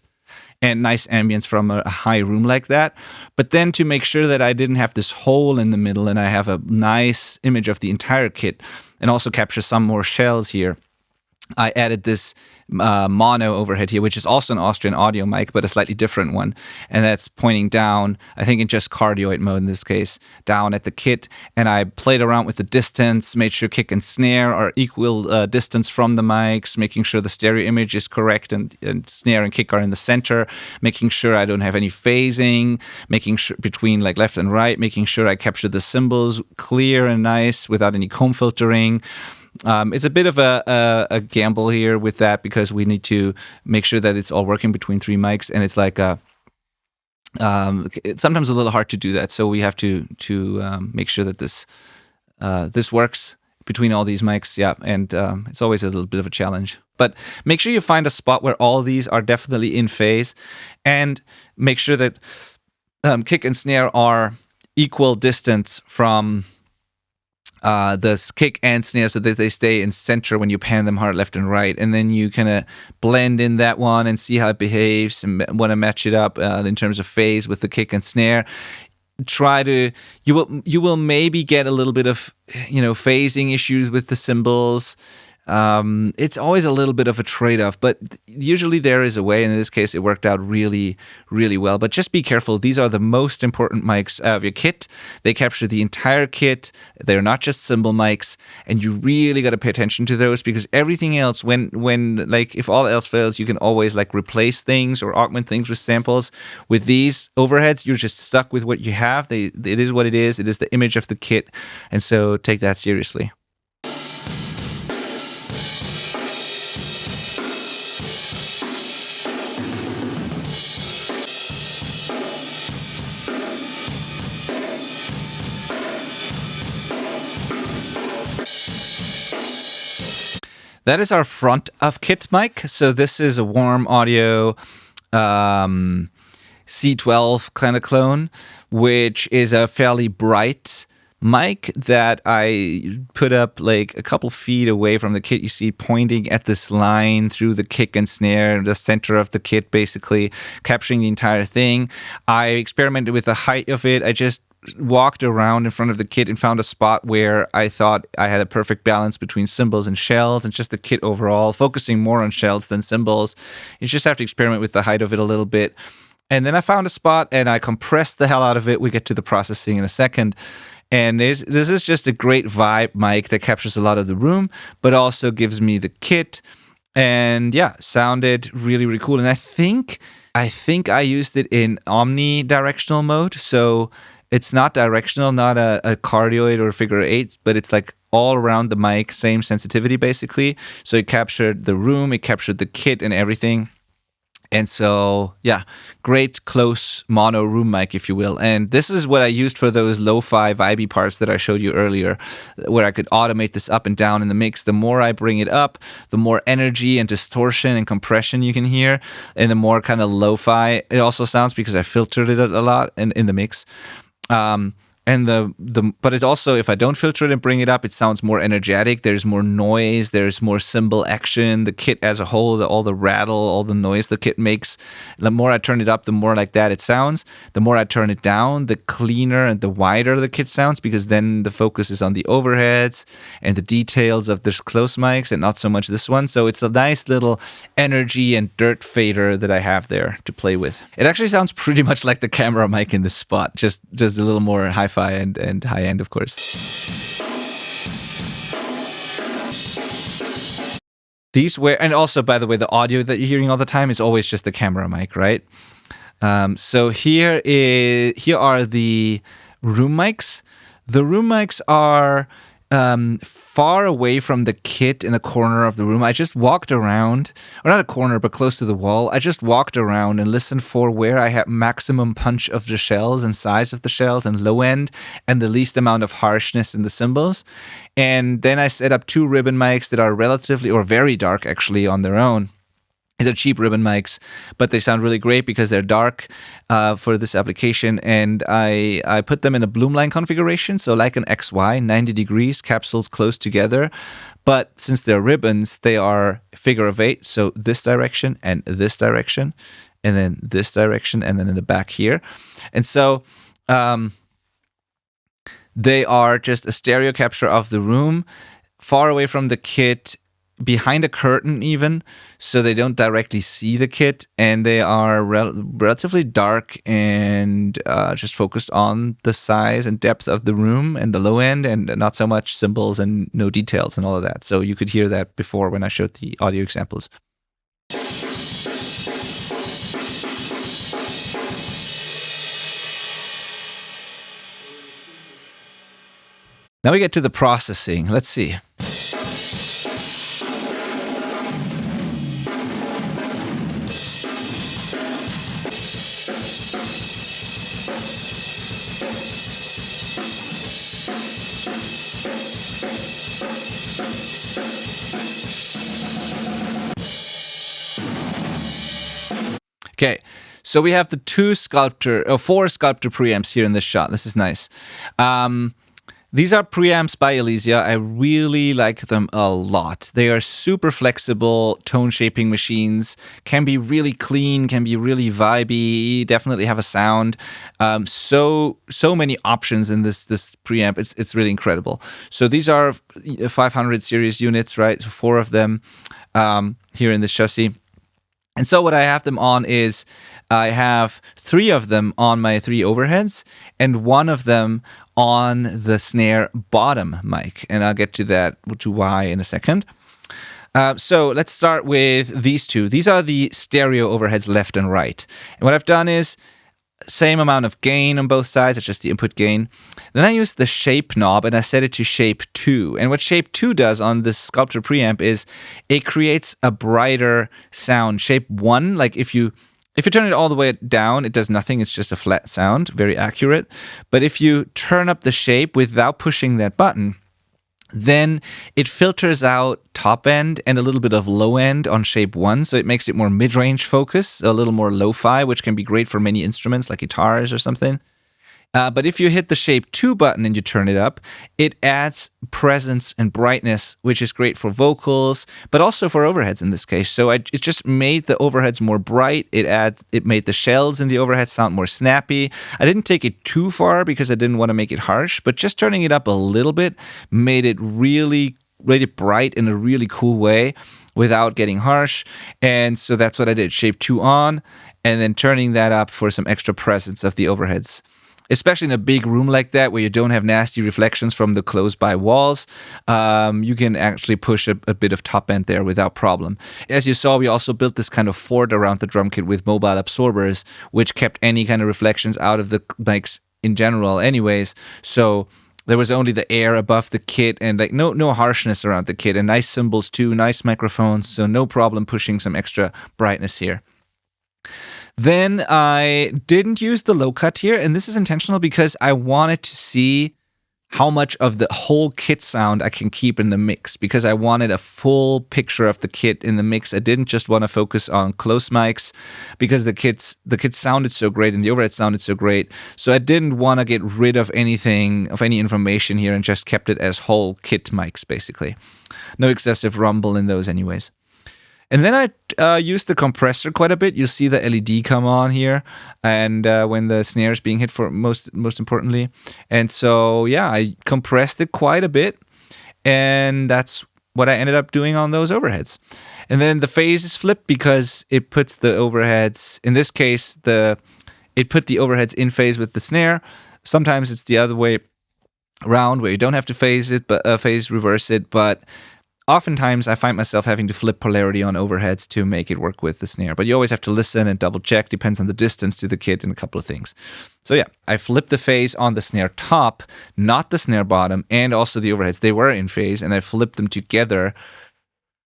and nice ambience from a high room like that. But then to make sure that I didn't have this hole in the middle and I have a nice image of the entire kit and also capture some more shells here, I added this mono overhead here, which is also an Austrian Audio mic, but a slightly different one. And that's pointing down, I think in just cardioid mode in this case, down at the kit. And I played around with the distance, made sure kick and snare are equal distance from the mics, making sure the stereo image is correct and snare and kick are in the center, making sure I don't have any phasing, making sure between like left and right, making sure I capture the cymbals clear and nice without any comb filtering. It's a bit of a gamble here with that, because we need to make sure that it's all working between 3 mics, and it's like it's sometimes a little hard to do that. So we have to make sure that this works between all these mics. Yeah, and it's always a little bit of a challenge. But make sure you find a spot where all these are definitely in phase, and make sure that kick and snare are equal distance from the kick and snare, so that they stay in center when you pan them hard left and right, and then you kind of blend in that one and see how it behaves, and want to match it up in terms of phase with the kick and snare. You will maybe get a little bit of phasing issues with the cymbals. It's always a little bit of a trade-off, but usually there is a way. And in this case, it worked out really, really well. But just be careful. These are the most important mics of your kit. They capture the entire kit. They're not just cymbal mics, and you really got to pay attention to those, because everything else, when like if all else fails, you can always like replace things or augment things with samples. With these overheads, you're just stuck with what you have. It is what it is. It is the image of the kit, and so take that seriously. That is our front of kit mic. So this is a Warm Audio C12 kind of clone, which is a fairly bright mic that I put up like a couple feet away from the kit. You see pointing at this line through the kick and snare, the center of the kit, basically capturing the entire thing. I experimented with the height of it. I just walked around in front of the kit and found a spot where I thought I had a perfect balance between cymbals and shells, and just the kit overall, focusing more on shells than cymbals. You just have to experiment with the height of it a little bit. And then I found a spot and I compressed the hell out of it. We get to the processing in a second. And this is just a great vibe mic that captures a lot of the room, but also gives me the kit. And yeah, sounded really, really cool. And I think I used it in omnidirectional mode. So it's not directional, not a cardioid or figure 8, but it's like all around the mic, same sensitivity basically. So it captured the room, it captured the kit and everything. And so, yeah, great close mono room mic, if you will. And this is what I used for those lo-fi vibey parts that I showed you earlier, where I could automate this up and down in the mix. The more I bring it up, the more energy and distortion and compression you can hear, and the more kind of lo-fi it also sounds, because I filtered it a lot in the mix. And but it's also, if I don't filter it and bring it up, it sounds more energetic. There's more noise. There's more cymbal action. The kit as a whole, all the rattle, all the noise the kit makes. The more I turn it up, the more like that it sounds. The more I turn it down, the cleaner and the wider the kit sounds, because then the focus is on the overheads and the details of the close mics and not so much this one. So it's a nice little energy and dirt fader that I have there to play with. It actually sounds pretty much like the camera mic in this spot, just a little more hi-fi and high end, of course. These were, and also, by the way, the audio that you're hearing all the time is always just the camera mic, right? So here are the room mics. The room mics are far away from the kit in the corner of the room. I just walked around, or not a corner, but close to the wall. I just walked around and listened for where I had maximum punch of the shells and size of the shells and low end and the least amount of harshness in the cymbals. And then I set up 2 ribbon mics that are relatively, or very dark actually on their own. These are cheap ribbon mics, but they sound really great because they're dark for this application. And I put them in a Bloomline configuration, so like an XY, 90 degrees, capsules close together. But since they're ribbons, they are figure of 8, so this direction and this direction, and then this direction, and then in the back here. And so they are just a stereo capture of the room, far away from the kit, behind a curtain even, so they don't directly see the kit, and they are relatively dark and just focused on the size and depth of the room and the low end, and not so much cymbals and no details and all of that. So you could hear that before when I showed the audio examples. Now we get to the processing. Let's see. Okay, so we have the 4 Sculptor preamps here in this shot. This is nice. These are preamps by Elysia. I really like them a lot. They are super flexible, tone shaping machines, can be really clean, can be really vibey, definitely have a sound. So many options in this preamp. It's really incredible. So these are 500 series units, right? 4 of them here in this chassis. And so what I have them on is I have 3 of them on my 3 overheads and 1 of them on the snare bottom mic. And I'll get to that, to why in a second. So let's start with these 2. These are the stereo overheads left and right. And what I've done is same amount of gain on both sides. It's just the input gain. Then I use the shape knob and I set it to shape 2. And what shape 2 does on this Sculptor preamp is it creates a brighter sound. Shape 1, like if you turn it all the way down, it does nothing. It's just a flat sound, very accurate. But if you turn up the shape without pushing that button, then it filters out top end and a little bit of low end on shape 1. So it makes it more mid-range focus, a little more lo-fi, which can be great for many instruments like guitars or something. But if you hit the shape 2 button and you turn it up, it adds presence and brightness, which is great for vocals, but also for overheads in this case. So it just made the overheads more bright. It made the shells in the overheads sound more snappy. I didn't take it too far because I didn't want to make it harsh, but just turning it up a little bit made it really, really bright in a really cool way without getting harsh. And so that's what I did. Shape 2 on, and then turning that up for some extra presence of the overheads. Especially in a big room like that where you don't have nasty reflections from the close-by walls, you can actually push a bit of top end there without problem. As you saw, we also built this kind of fort around the drum kit with mobile absorbers, which kept any kind of reflections out of the mics in general anyways. So there was only the air above the kit and like no harshness around the kit, and nice cymbals too, nice microphones, so no problem pushing some extra brightness here. Then I didn't use the low cut here, and this is intentional because I wanted to see how much of the whole kit sound I can keep in the mix, because I wanted a full picture of the kit in the mix. I didn't just want to focus on close mics, because the kit sounded so great and the overhead sounded so great. So I didn't want to get rid of anything, of any information here, and just kept it as whole kit mics, basically. No excessive rumble in those anyways. And then I used the compressor quite a bit. You'll see the LED come on here, and when the snare is being hit, for most importantly. And so, yeah, I compressed it quite a bit, and that's what I ended up doing on those overheads. And then the phase is flipped because it puts the overheads, in this case, it put the overheads in phase with the snare. Sometimes it's the other way around, where you don't have to phase reverse it, but oftentimes I find myself having to flip polarity on overheads to make it work with the snare. But you always have to listen and double check, depends on the distance to the kit and a couple of things. So yeah, I flipped the phase on the snare top, not the snare bottom, and also the overheads. They were in phase, and I flipped them together.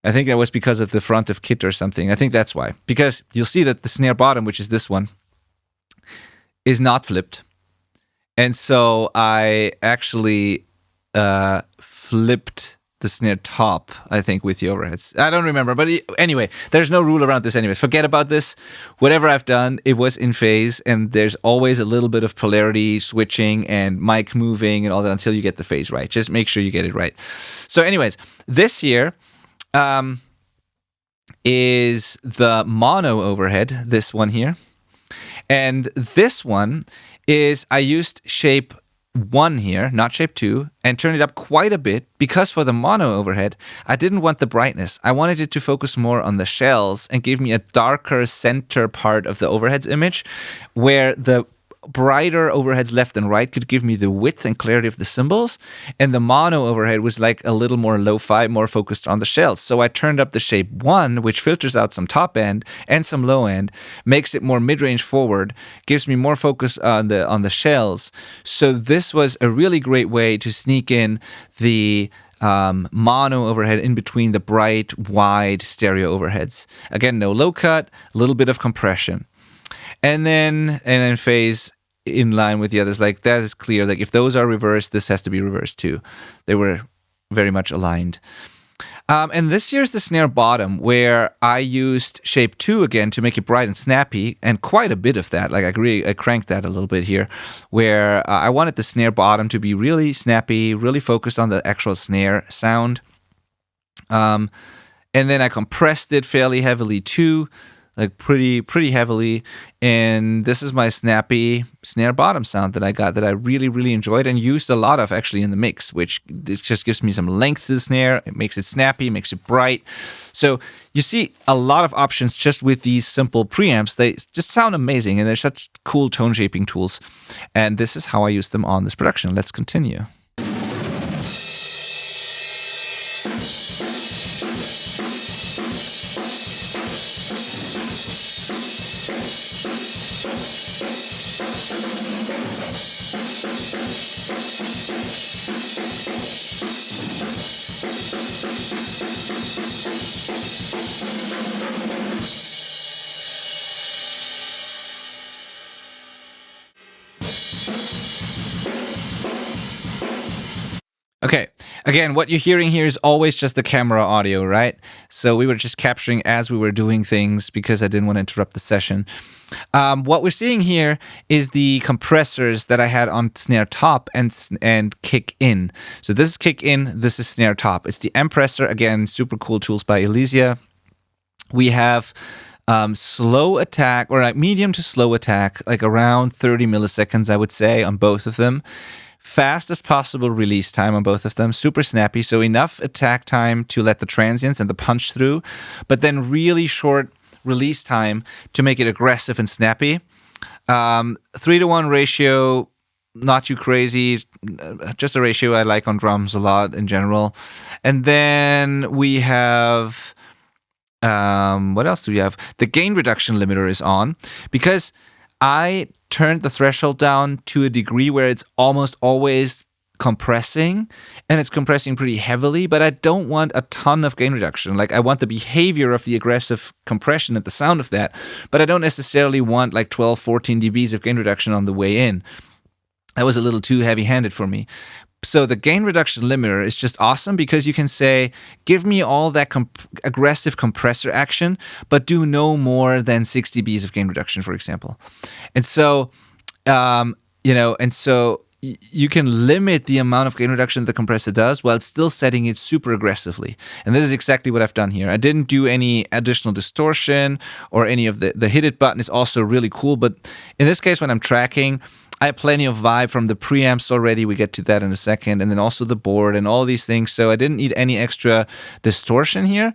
I think that was because of the front of kit or something. I think that's why. Because you'll see that the snare bottom, which is this one, is not flipped. And so I actually flipped the snare top, I think, with the overheads. I don't remember, but anyway, there's no rule around this anyways. Forget about this. Whatever I've done, it was in phase, and there's always a little bit of polarity switching and mic moving and all that until you get the phase right. Just make sure you get it right. So anyways, this here is the mono overhead, this one here. And this one is, I used shape 1 here, not shape 2, and turned it up quite a bit, because for the mono overhead, I didn't want the brightness. I wanted it to focus more on the shells and give me a darker center part of the overheads image, where the brighter overheads left and right could give me the width and clarity of the cymbals, and the mono overhead was like a little more lo-fi, more focused on the shells. So I turned up the shape 1, which filters out some top end and some low end, makes it more mid-range forward, gives me more focus on the shells. So this was a really great way to sneak in the mono overhead in between the bright, wide stereo overheads. Again, no low cut, a little bit of compression. And then phase in line with the others. Like, that is clear. Like, if those are reversed, this has to be reversed too. They were very much aligned. And this here's the snare bottom, where I used shape 2 again to make it bright and snappy, and quite a bit of that. Like, I cranked that a little bit here, where I wanted the snare bottom to be really snappy, really focused on the actual snare sound. And then I compressed it fairly heavily too, like pretty heavily. And this is my snappy snare bottom sound that I got, that I really, really enjoyed and used a lot of actually in the mix, which this just gives me some length to the snare. It makes it snappy, makes it bright. So you see a lot of options just with these simple preamps. They just sound amazing, and they're such cool tone shaping tools. And this is how I use them on this production. Let's continue. Okay, again, what you're hearing here is always just the camera audio, right? So we were just capturing as we were doing things, because I didn't want to interrupt the session. What we're seeing here is the compressors that I had on snare top and kick in. So this is kick in, this is snare top. It's the Empressor, again, super cool tools by Elysia. We have slow attack, or like medium to slow attack, like around 30 milliseconds, I would say, on both of them. Fast as possible release time on both of them, super snappy, so enough attack time to let the transients and the punch through, but then really short release time to make it aggressive and snappy. 3-to-1 ratio, not too crazy, just a ratio I like on drums a lot in general. And then we have, what else do we have? The gain reduction limiter is on, because I turned the threshold down to a degree where it's almost always compressing, and it's compressing pretty heavily, but I don't want a ton of gain reduction. Like, I want the behavior of the aggressive compression and the sound of that, but I don't necessarily want like 12, 14 dBs of gain reduction on the way in. That was a little too heavy-handed for me. So the gain reduction limiter is just awesome because you can say, give me all that aggressive compressor action, but do no more than 60 dBs of gain reduction, for example. And so, you can limit the amount of gain reduction the compressor does while still setting it super aggressively. And this is exactly what I've done here. I didn't do any additional distortion or any of the hit it button is also really cool. But in this case, when I'm tracking, I have plenty of vibe from the preamps already. We get to that in a second. And then also the board and all these things. So I didn't need any extra distortion here,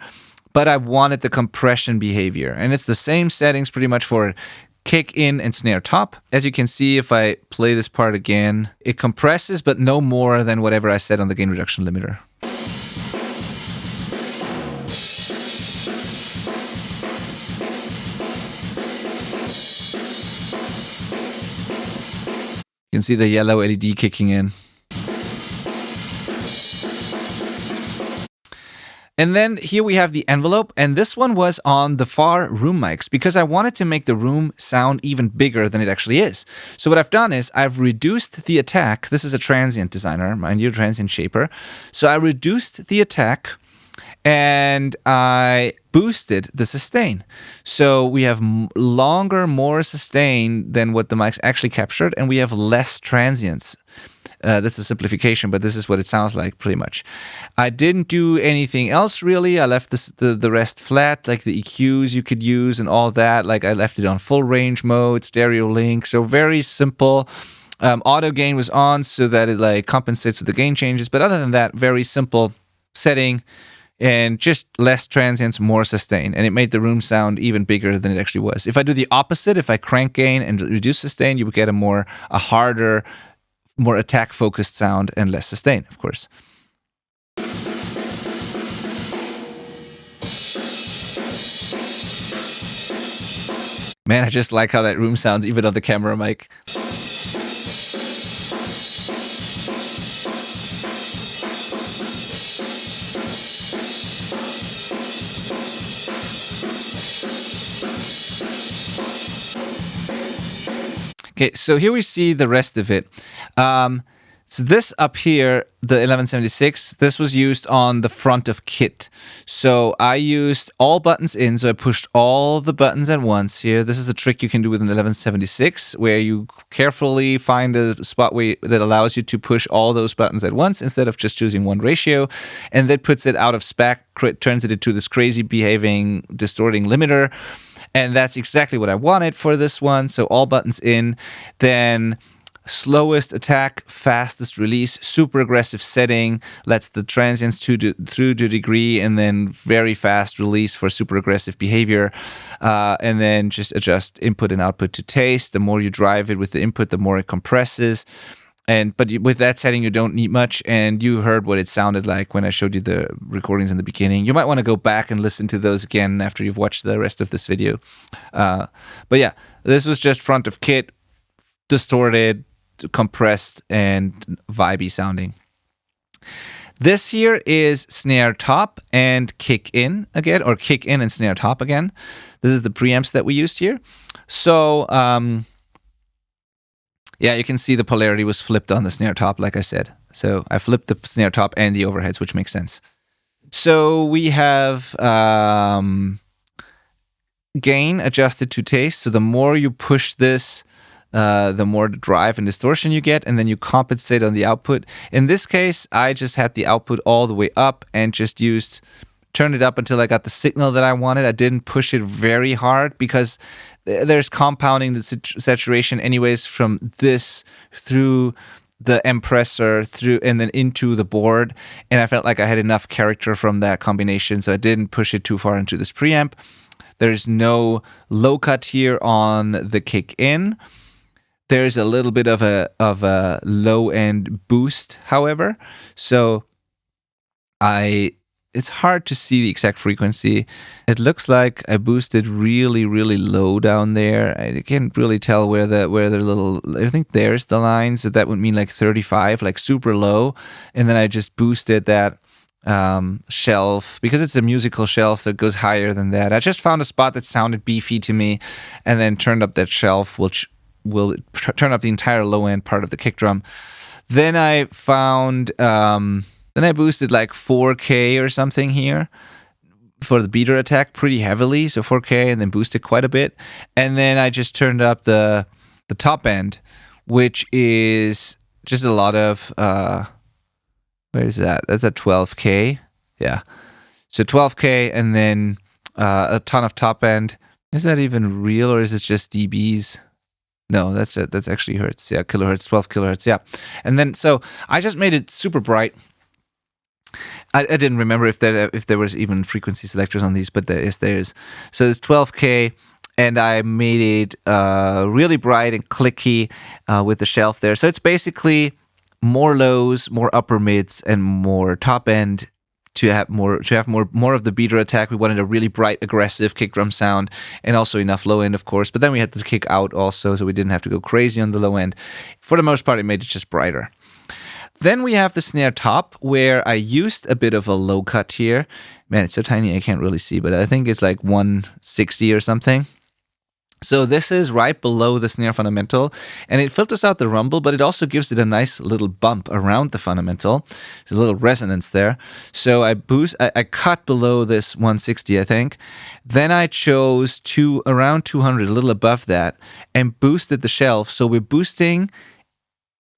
but I wanted the compression behavior. And it's the same settings pretty much for kick in and snare top. As you can see, if I play this part again, it compresses, but no more than whatever I set on the gain reduction limiter. You can see the yellow LED kicking in. And then here we have the envelope, and this one was on the far room mics because I wanted to make the room sound even bigger than it actually is. So what I've done is I've reduced the attack. This is a transient designer, mind you, transient shaper. So I reduced the attack and I boosted the sustain. So we have longer, more sustain than what the mics actually captured, and we have less transients. That's a simplification, but this is what it sounds like pretty much. I didn't do anything else really. I left the rest flat, like the EQs you could use and all that. Like I left it on full range mode, stereo link, so very simple. Auto gain was on so that it like compensates with the gain changes, but other than that, very simple setting and just less transients, more sustain, and it made the room sound even bigger than it actually was. If I do the opposite, if I crank gain and reduce sustain, you would get a harder, more attack-focused sound and less sustain, of course. Man, I just like how that room sounds even on the camera mic. Okay, so here we see the rest of it. So this up here, the 1176, this was used on the front of kit. So I used all buttons in, so I pushed all the buttons at once here. This is a trick you can do with an 1176, where you carefully find a spot that allows you to push all those buttons at once instead of just choosing one ratio. And that puts it out of spec, turns it into this crazy behaving, distorting limiter. And that's exactly what I wanted for this one. So all buttons in, then slowest attack, fastest release, super aggressive setting, lets the transients through to degree, and then very fast release for super aggressive behavior. And then just adjust input and output to taste. The more you drive it with the input, the more it compresses. But with that setting, you don't need much, and you heard what it sounded like when I showed you the recordings in the beginning. You might want to go back and listen to those again after you've watched the rest of this video. But yeah, this was just front of kit, distorted, compressed, and vibey sounding. This here is snare top and kick in again, or kick in and snare top again. This is the preamps that we used here. So, yeah, you can see the polarity was flipped on the snare top, like I said. So I flipped the snare top and the overheads, which makes sense. So we have gain adjusted to taste. So the more you push this, the more drive and distortion you get, and then you compensate on the output. In this case, I just had the output all the way up and just turned it up until I got the signal that I wanted. I didn't push it very hard because there's compounding the saturation anyways from this through the compressor through and then into the board, and I felt like I had enough character from that combination, so I didn't push it too far into this preamp. There's no low cut here on the kick in. There's a little bit of a low end boost, however, so it's hard to see the exact frequency. It looks like I boosted really, really low down there. I can't really tell where the little, I think there's the line, so that would mean like 35, like super low. And then I just boosted that shelf because it's a musical shelf, so it goes higher than that. I just found a spot that sounded beefy to me and then turned up that shelf, which will turn up the entire low end part of the kick drum. Then I found, then I boosted like 4K or something here for the beater attack pretty heavily, so 4K, and then boosted quite a bit. And then I just turned up the top end, which is just a lot of, where is that? That's at 12K. Yeah. So 12K, and then a ton of top end. Is that even real, or is it just dBs? No, that's it. That's actually hertz. Yeah, kilohertz, 12 kilohertz. Yeah. And then, so I just made it super bright. I didn't remember if there was even frequency selectors on these, but there is. So it's 12K, and I made it really bright and clicky with the shelf there. So it's basically more lows, more upper mids, and more top end to have more of the beater attack. We wanted a really bright, aggressive kick drum sound, and also enough low end, of course. But then we had the kick out also, so we didn't have to go crazy on the low end. For the most part, it made it just brighter. Then we have the snare top, where I used a bit of a low cut here. Man, it's so tiny I can't really see, but I think it's like 160 or something. So this is right below the snare fundamental, and it filters out the rumble, but it also gives it a nice little bump around the fundamental. There's a little resonance there. So I cut below this 160, I think. Then I chose around 200, a little above that, and boosted the shelf. So we're boosting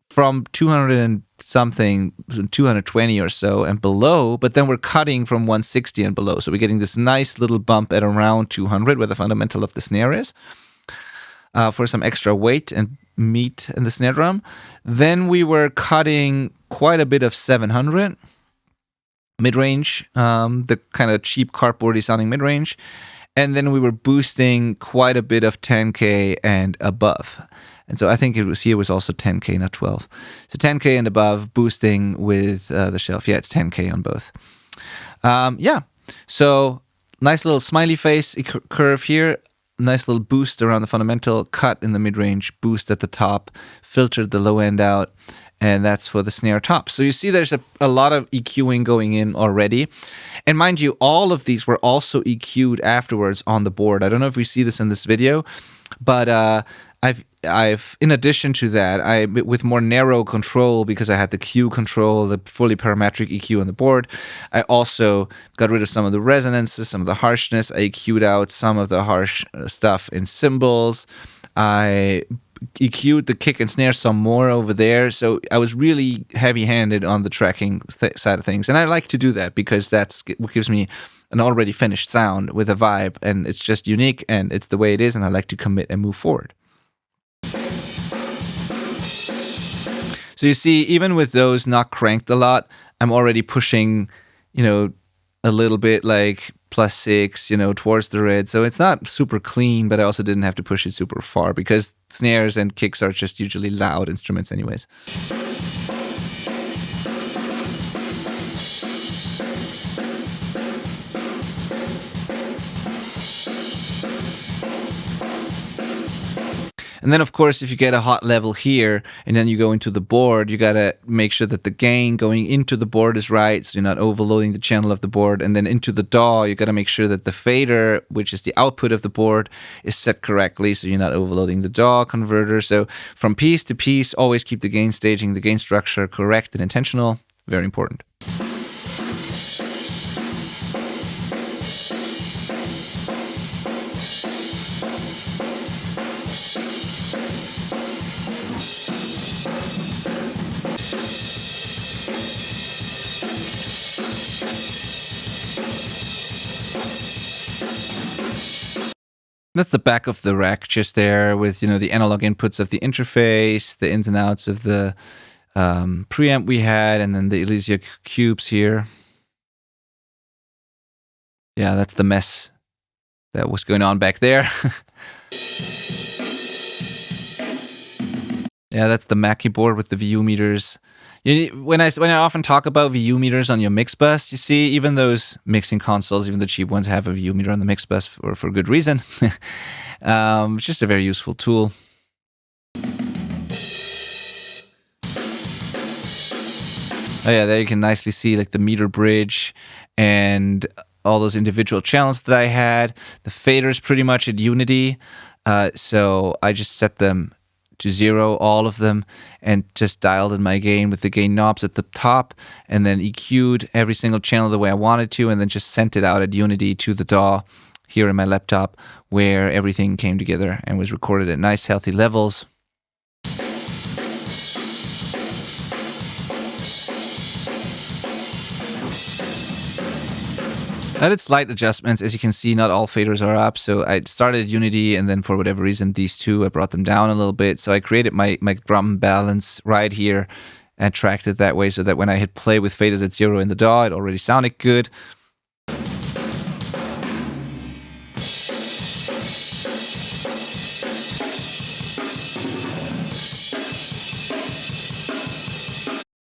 from 200 and something, 220 or so and below, but then we're cutting from 160 and below. So we're getting this nice little bump at around 200, where the fundamental of the snare is, for some extra weight and meat in the snare drum. Then we were cutting quite a bit of 700 mid-range, the kind of cheap cardboardy sounding mid-range. And then we were boosting quite a bit of 10K and above. And so I think it was also 10K, not 12. So 10K and above, boosting with the shelf. Yeah, it's 10K on both. Yeah, so nice little smiley face curve here. Nice little boost around the fundamental, cut in the mid-range, boost at the top, filtered the low end out. And that's for the snare top. So you see there's a lot of EQing going in already. And mind you, all of these were also EQ'd afterwards on the board. I don't know if we see this in this video, but I've in addition to that, with more narrow control, because I had the Q control, the fully parametric EQ on the board, I also got rid of some of the resonances, some of the harshness. I EQ'd out some of the harsh stuff in cymbals. I EQ'd the kick and snare some more over there. So I was really heavy-handed on the tracking side of things. And I like to do that because that's what gives me an already finished sound with a vibe. And it's just unique, and it's the way it is, and I like to commit and move forward. So you see, even with those not cranked a lot, I'm already pushing, a little bit like +6, towards the red. So it's not super clean, but I also didn't have to push it super far because snares and kicks are just usually loud instruments anyways. And then, of course, if you get a hot level here and then you go into the board, you got to make sure that the gain going into the board is right, so you're not overloading the channel of the board. And then into the DAW, you got to make sure that the fader, which is the output of the board, is set correctly, so you're not overloading the DAW converter. So from piece to piece, always keep the gain staging, the gain structure correct and intentional. Very important. That's the back of the rack just there with, the analog inputs of the interface, the ins and outs of the preamp we had, and then the Elysia cubes here. Yeah, that's the mess that was going on back there. Yeah, that's the Mackie board with the VU meters. When I often talk about VU meters on your mix bus, you see, even those mixing consoles, even the cheap ones, have a VU meter on the mix bus for good reason. It's just a very useful tool. Oh yeah, there you can nicely see like the meter bridge and all those individual channels that I had. The faders pretty much at unity, so I just set them to 0, all of them, and just dialed in my gain with the gain knobs at the top, and then EQ'd every single channel the way I wanted to, and then just sent it out at Unity to the DAW here in my laptop, where everything came together and was recorded at nice, healthy levels. I did slight adjustments. As you can see, not all faders are up. So I started Unity, and then for whatever reason, these two, I brought them down a little bit. So I created my drum balance right here and tracked it that way so that when I hit play with faders at 0 in the DAW, it already sounded good.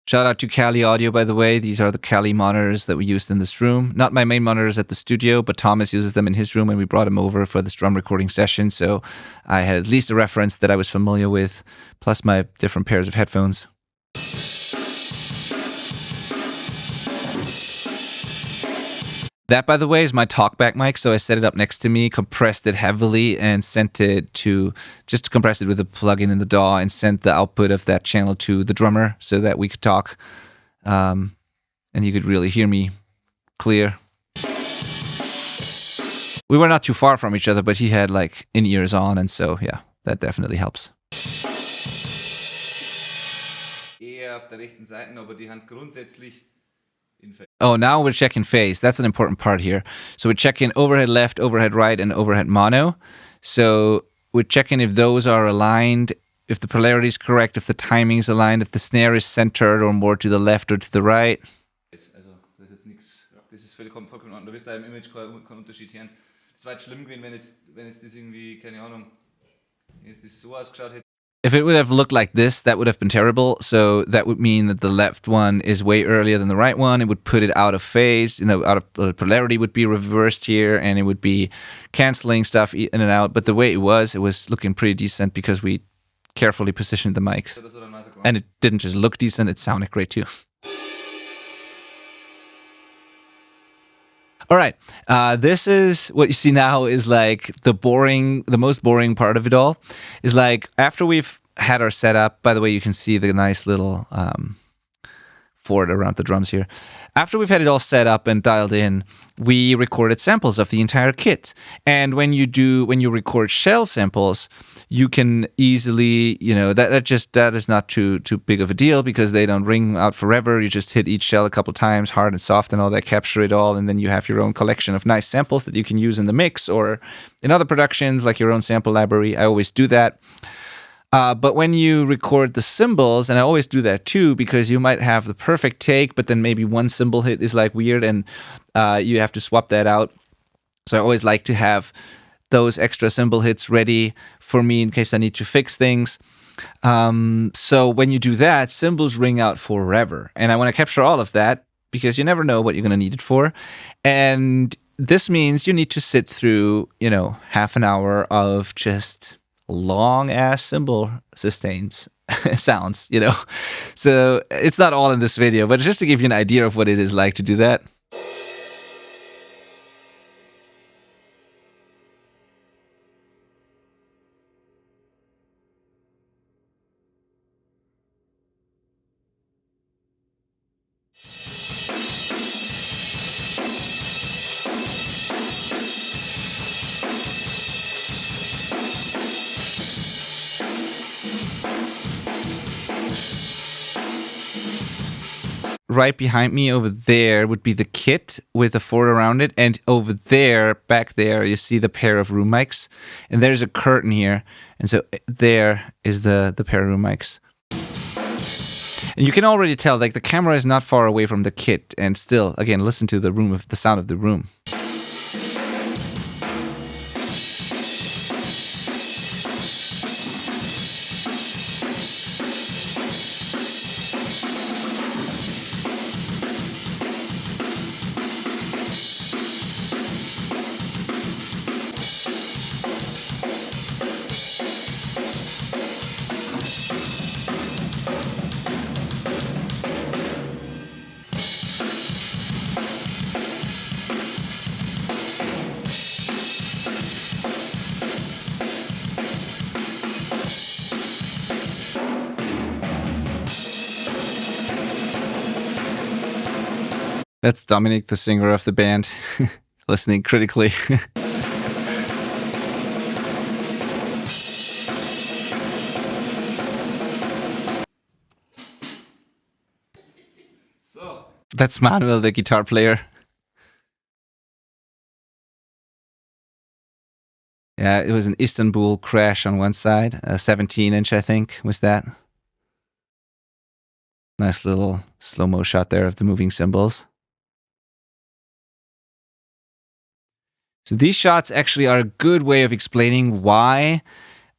Shout out to Kali Audio, by the way. These are the Kali monitors that we used in this room. Not my main monitors at the studio, but Thomas uses them in his room, and we brought him over for this drum recording session. So I had at least a reference that I was familiar with, plus my different pairs of headphones. That, by the way, is my talkback mic, so I set it up next to me, compressed it heavily, and sent it to, just compressed it with a plugin in the DAW, and sent the output of that channel to the drummer so that we could talk, and he could really hear me clear. We were not too far from each other, but he had like in-ears on, and so, yeah, that definitely helps. Eher auf der rechten Seite, aber die Hand grundsätzlich. Oh, now we're checking phase. That's an important part here. So we're checking overhead left, overhead right, and overhead mono. So we're checking if those are aligned, if the polarity is correct, if the timing is aligned, if the snare is centered or more to the left or to the right. Also, das ist jetzt nichts, das ist vollkommen in Ordnung. Du wirst da im Image keinen Unterschied hören. Das war jetzt schlimm gewesen, wenn jetzt das irgendwie, keine Ahnung, wenn jetzt das so ausgeschaut hätte. If it would have looked like this, that would have been terrible. So that would mean that the left one is way earlier than the right one. It would put it out of phase, out of polarity would be reversed here, and it would be canceling stuff in and out. But the way it was looking pretty decent because we carefully positioned the mics. And it didn't just look decent, it sounded great too. All right, this is what you see now is like the most boring part of it all. Is like after we've had our setup, by the way, you can see the nice little fort around the drums here. After we've had it all set up and dialed in, we recorded samples of the entire kit. And when you record shell samples, you can easily, that is not too big of a deal because they don't ring out forever. You just hit each shell a couple times, hard and soft and all that, capture it all, and then you have your own collection of nice samples that you can use in the mix or in other productions, like your own sample library. I always do that. But when you record the cymbals, and I always do that too, because you might have the perfect take, but then maybe one cymbal hit is like weird, and you have to swap that out. So I always like to have those extra cymbal hits ready for me in case I need to fix things. So when you do that, cymbals ring out forever. And I want to capture all of that because you never know what you're going to need it for. And this means you need to sit through, half an hour of just long ass cymbal sustains sounds, So it's not all in this video, but just to give you an idea of what it is like to do that. Right behind me over there would be the kit with a fort around it, and over there, back there, you see the pair of room mics, and there's a curtain here, and so there is the pair of room mics. And you can already tell, like, the camera is not far away from the kit, and still, again, listen to the sound of the room. That's Dominic, the singer of the band, listening critically. So. That's Manuel, the guitar player. Yeah, it was an Istanbul crash on one side. A 17-inch, I think, was that. Nice little slow-mo shot there of the moving cymbals. So these shots actually are a good way of explaining why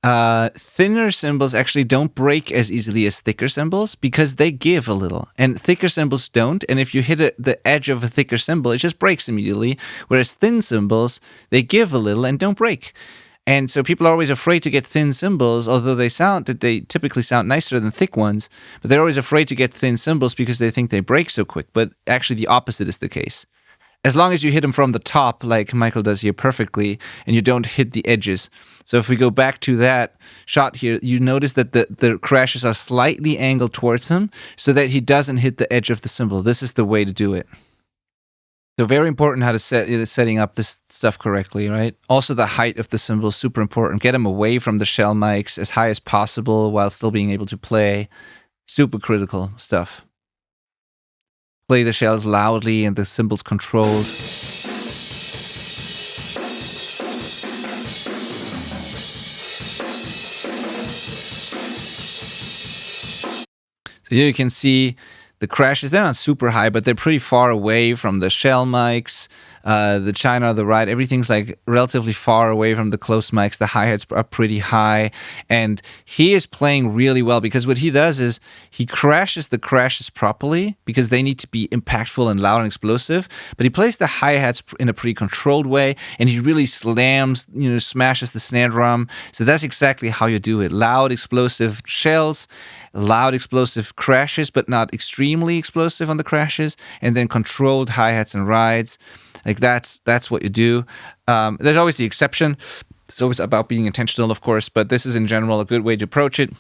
thinner cymbals actually don't break as easily as thicker cymbals, because they give a little, and thicker cymbals don't. And if you hit the edge of a thicker cymbal, it just breaks immediately. Whereas thin cymbals, they give a little and don't break. And so people are always afraid to get thin cymbals, although they typically sound nicer than thick ones. But they're always afraid to get thin cymbals because they think they break so quick. But actually, the opposite is the case. As long as you hit them from the top, like Michael does here perfectly, and you don't hit the edges. So if we go back to that shot here, you notice that the crashes are slightly angled towards him so that he doesn't hit the edge of the cymbal. This is the way to do it. So very important how to setting up this stuff correctly, right? Also the height of the cymbal is super important. Get them away from the shell mics as high as possible while still being able to play. Super critical stuff. Play the shells loudly and the cymbals controlled. So here you can see the crashes. They're not super high, but they're pretty far away from the shell mics. The China on the right, everything's like relatively far away from the close mics. The hi-hats are pretty high. And he is playing really well because what he does is he crashes the crashes properly because they need to be impactful and loud and explosive. But he plays the hi-hats in a pretty controlled way, and he really smashes the snare drum. So that's exactly how you do it. Loud, explosive shells, loud, explosive crashes, but not extremely explosive on the crashes, and then controlled hi-hats and rides. Like that's what you do. There's always the exception. It's always about being intentional, of course, but this is in general a good way to approach it.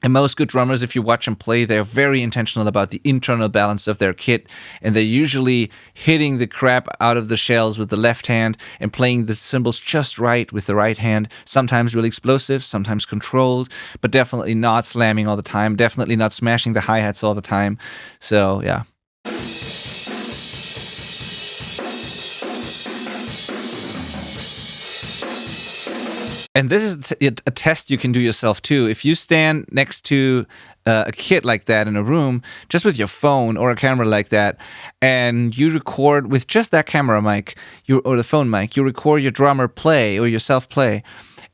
And most good drummers, if you watch them play, they're very intentional about the internal balance of their kit, and they're usually hitting the crap out of the shells with the left hand and playing the cymbals just right with the right hand. Sometimes really explosive, sometimes controlled, but definitely not slamming all the time, definitely not smashing the hi-hats all the time. So, yeah. And this is a test you can do yourself too. If you stand next to a kit like that in a room, just with your phone or a camera like that, and you record with just that camera mic or the phone mic, you record your drummer play or yourself play.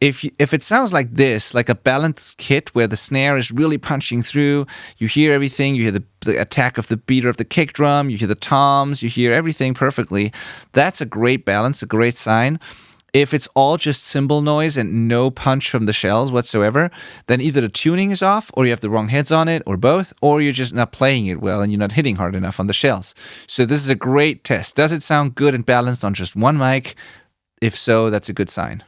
If it sounds like this, like a balanced kit where the snare is really punching through, you hear everything, you hear the attack of the beater of the kick drum, you hear the toms, you hear everything perfectly, that's a great balance, a great sign. If it's all just cymbal noise and no punch from the shells whatsoever, then either the tuning is off, or you have the wrong heads on it, or both, or you're just not playing it well and you're not hitting hard enough on the shells. So this is a great test. Does it sound good and balanced on just one mic? If so, that's a good sign.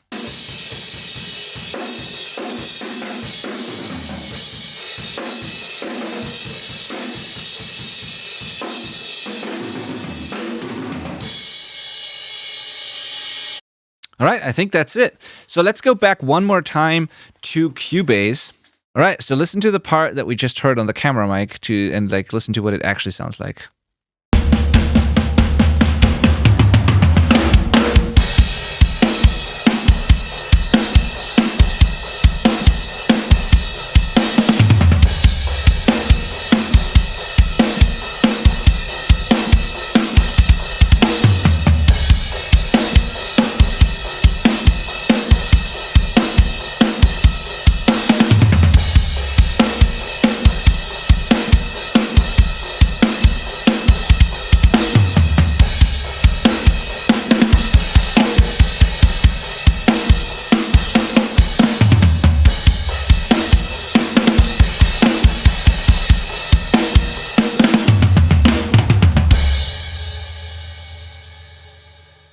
All right, I think that's it. So let's go back one more time to Cubase. All right, so listen to the part that we just heard on the camera mic and listen to what it actually sounds like.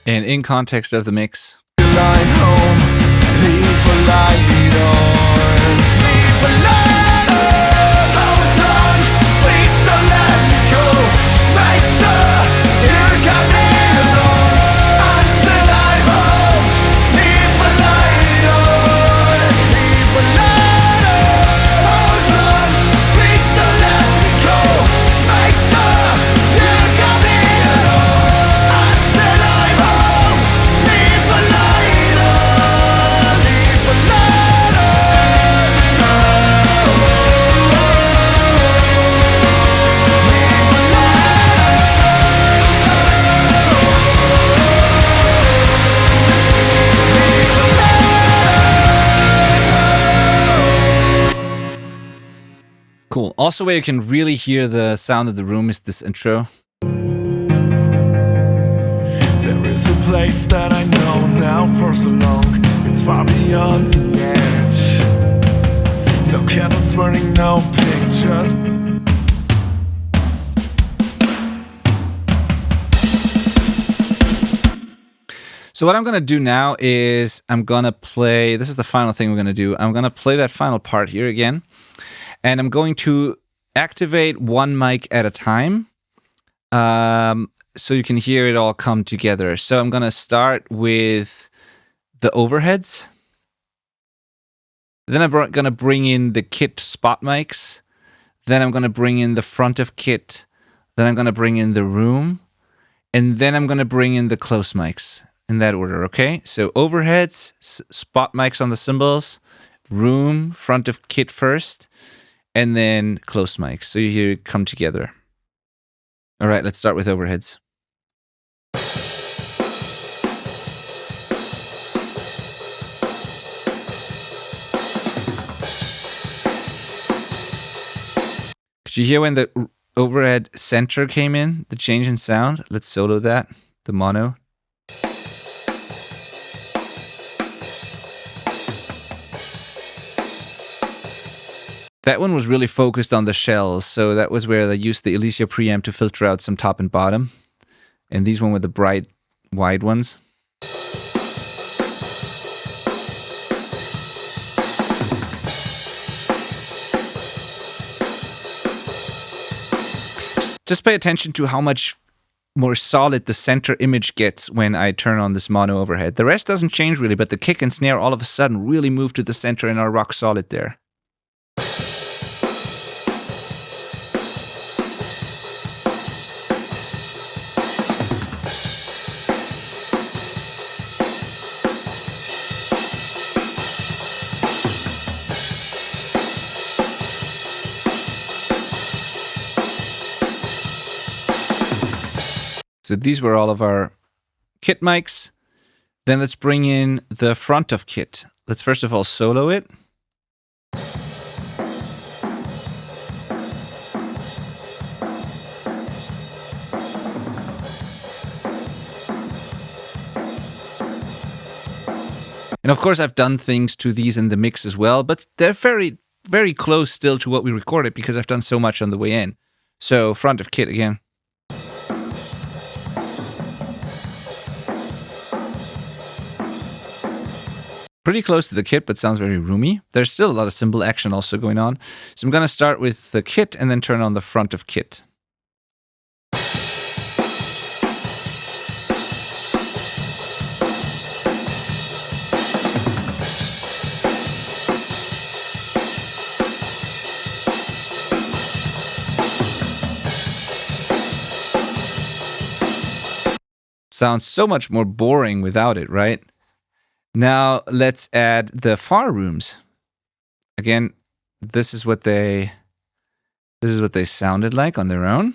And in context of the mix, Line home, leave a light on, leave a light on. Hold on, please don't let me go. Make sure Cool. Also, where you can really hear the sound of the room is this intro. There is a place that I know now for so long. It's far beyond the edge. No candles burning, no pictures. So what I'm going to do now is I'm going to play, this is the final thing we're going to do. I'm going to play that final part here again. And I'm going to activate one mic at a time. So you can hear it all come together. So I'm going to start with the overheads. Then I'm going to bring in the kit spot mics. Then I'm going to bring in the front of kit. Then I'm going to bring in the room. And then I'm going to bring in the close mics in that order, okay? So overheads, spot mics on the cymbals, room, front of kit first, and then close mics. So you hear it come together. All right, let's start with overheads. Could you hear when the overhead center came in, the change in sound? Let's solo that, the mono. That one was really focused on the shells, so that was where they used the Elysia preamp to filter out some top and bottom. And these one were the bright, wide ones. Just pay attention to how much more solid the center image gets when I turn on this mono overhead. The rest doesn't change really, but the kick and snare all of a sudden really move to the center and are rock solid there. So these were all of our kit mics. Then let's bring in the front of kit. Let's first of all solo it. And of course I've done things to these in the mix as well, but they're very, very close still to what we recorded because I've done so much on the way in. So front of kit again. Pretty close to the kit, but sounds very roomy. There's still a lot of cymbal action also going on. So I'm going to start with the kit and then turn on the front of kit. Sounds so much more boring without it, right? Now let's add the far rooms. Again, this is what they sounded like on their own.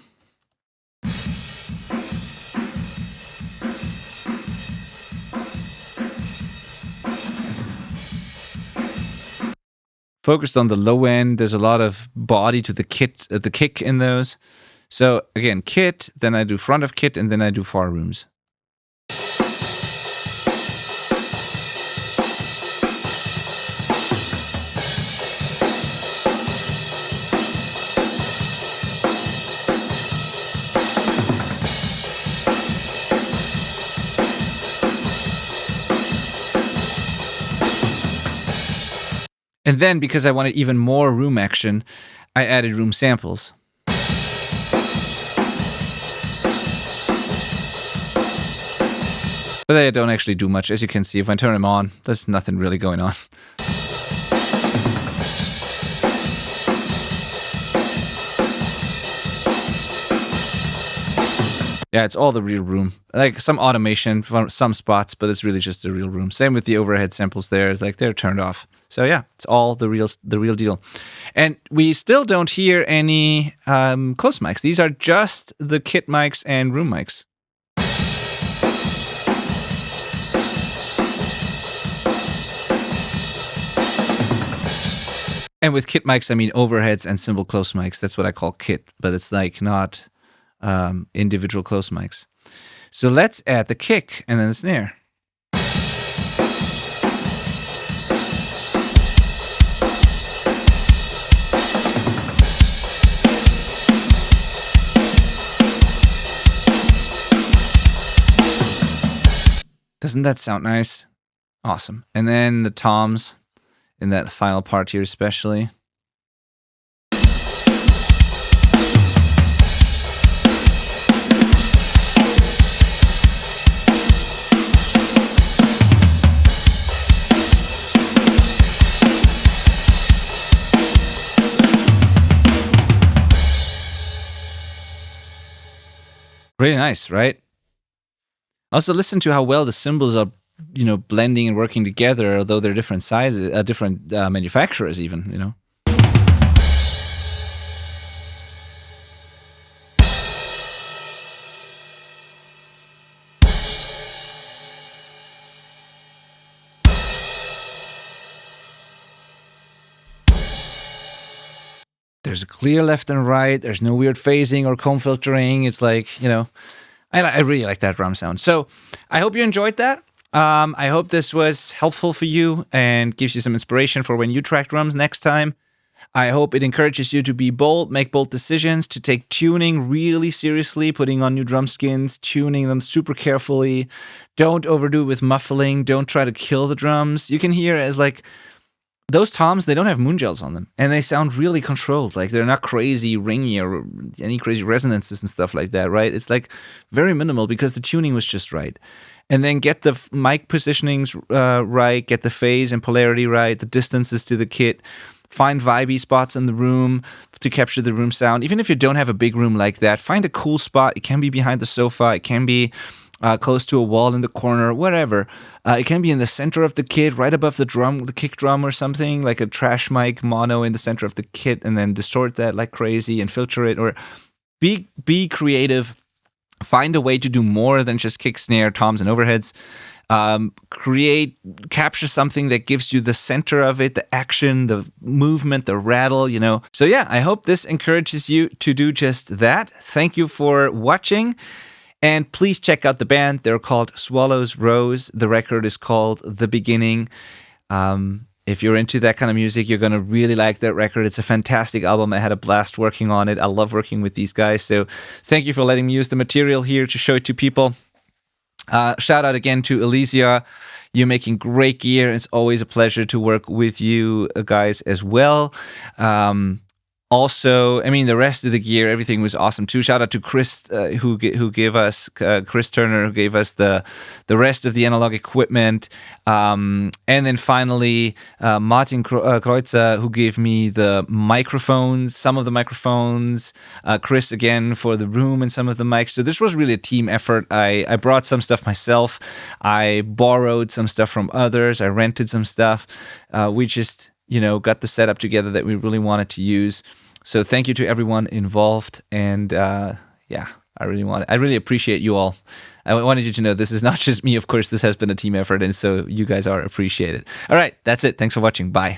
Focused on the low end, there's a lot of body to the kit, the kick in those. So again, kit, then I do front of kit, and then I do far rooms. And then, because I wanted even more room action, I added room samples. But they don't actually do much. As you can see, if I turn them on, there's nothing really going on. Yeah, it's all the real room. Like some automation for some spots, but it's really just the real room. Same with the overhead samples there. It's like they're turned off. So yeah, it's all the real deal. And we still don't hear any close mics. These are just the kit mics and room mics. And with kit mics, I mean overheads and cymbal close mics. That's what I call kit, but it's like not individual close mics. So let's add the kick and then the snare. Doesn't that sound nice? Awesome. And then the toms in that final part here especially. Really nice, right? Also, listen to how well the cymbals are, blending and working together, although they're different sizes, different manufacturers even, There's a clear left and right. There's no weird phasing or comb filtering. It's like, I really like that drum sound. So I hope you enjoyed that. I hope this was helpful for you and gives you some inspiration for when you track drums next time. I hope it encourages you to be bold, make bold decisions, to take tuning really seriously, putting on new drum skins, tuning them super carefully. Don't overdo it with muffling. Don't try to kill the drums. You can hear as like those toms, they don't have moon gels on them, and they sound really controlled. Like they're not crazy ringy or any crazy resonances and stuff like that, right? It's like very minimal because the tuning was just right. And then get the mic positionings right, get the phase and polarity right, the distances to the kit, find vibey spots in the room to capture the room sound. Even if you don't have a big room like that, find a cool spot. It can be behind the sofa, it can be close to a wall in the corner, whatever. It can be in the center of the kit, right above the drum, the kick drum or something, like a trash mic mono in the center of the kit, and then distort that like crazy and filter it. Or be creative. Find a way to do more than just kick, snare, toms, and overheads. Capture something that gives you the center of it, the action, the movement, the rattle, So yeah, I hope this encourages you to do just that. Thank you for watching. And please check out the band. They're called Swallows Rose. The record is called The Beginning. If you're into that kind of music, you're going to really like that record. It's a fantastic album. I had a blast working on it. I love working with these guys. So thank you for letting me use the material here to show it to people. Shout out again to Elysia. You're making great gear. It's always a pleasure to work with you guys as well. Also, the rest of the gear, everything was awesome too. Shout out to Chris, who gave us Chris Turner, who gave us the rest of the analog equipment, and then finally Martin Kreuzer, who gave me the microphones, some of the microphones. Chris again for the room and some of the mics. So this was really a team effort. I brought some stuff myself. I borrowed some stuff from others. I rented some stuff. We just got the setup together that we really wanted to use. So thank you to everyone involved. And I really appreciate you all. I wanted you to know this is not just me. Of course, this has been a team effort. And so you guys are appreciated. All right, that's it. Thanks for watching. Bye.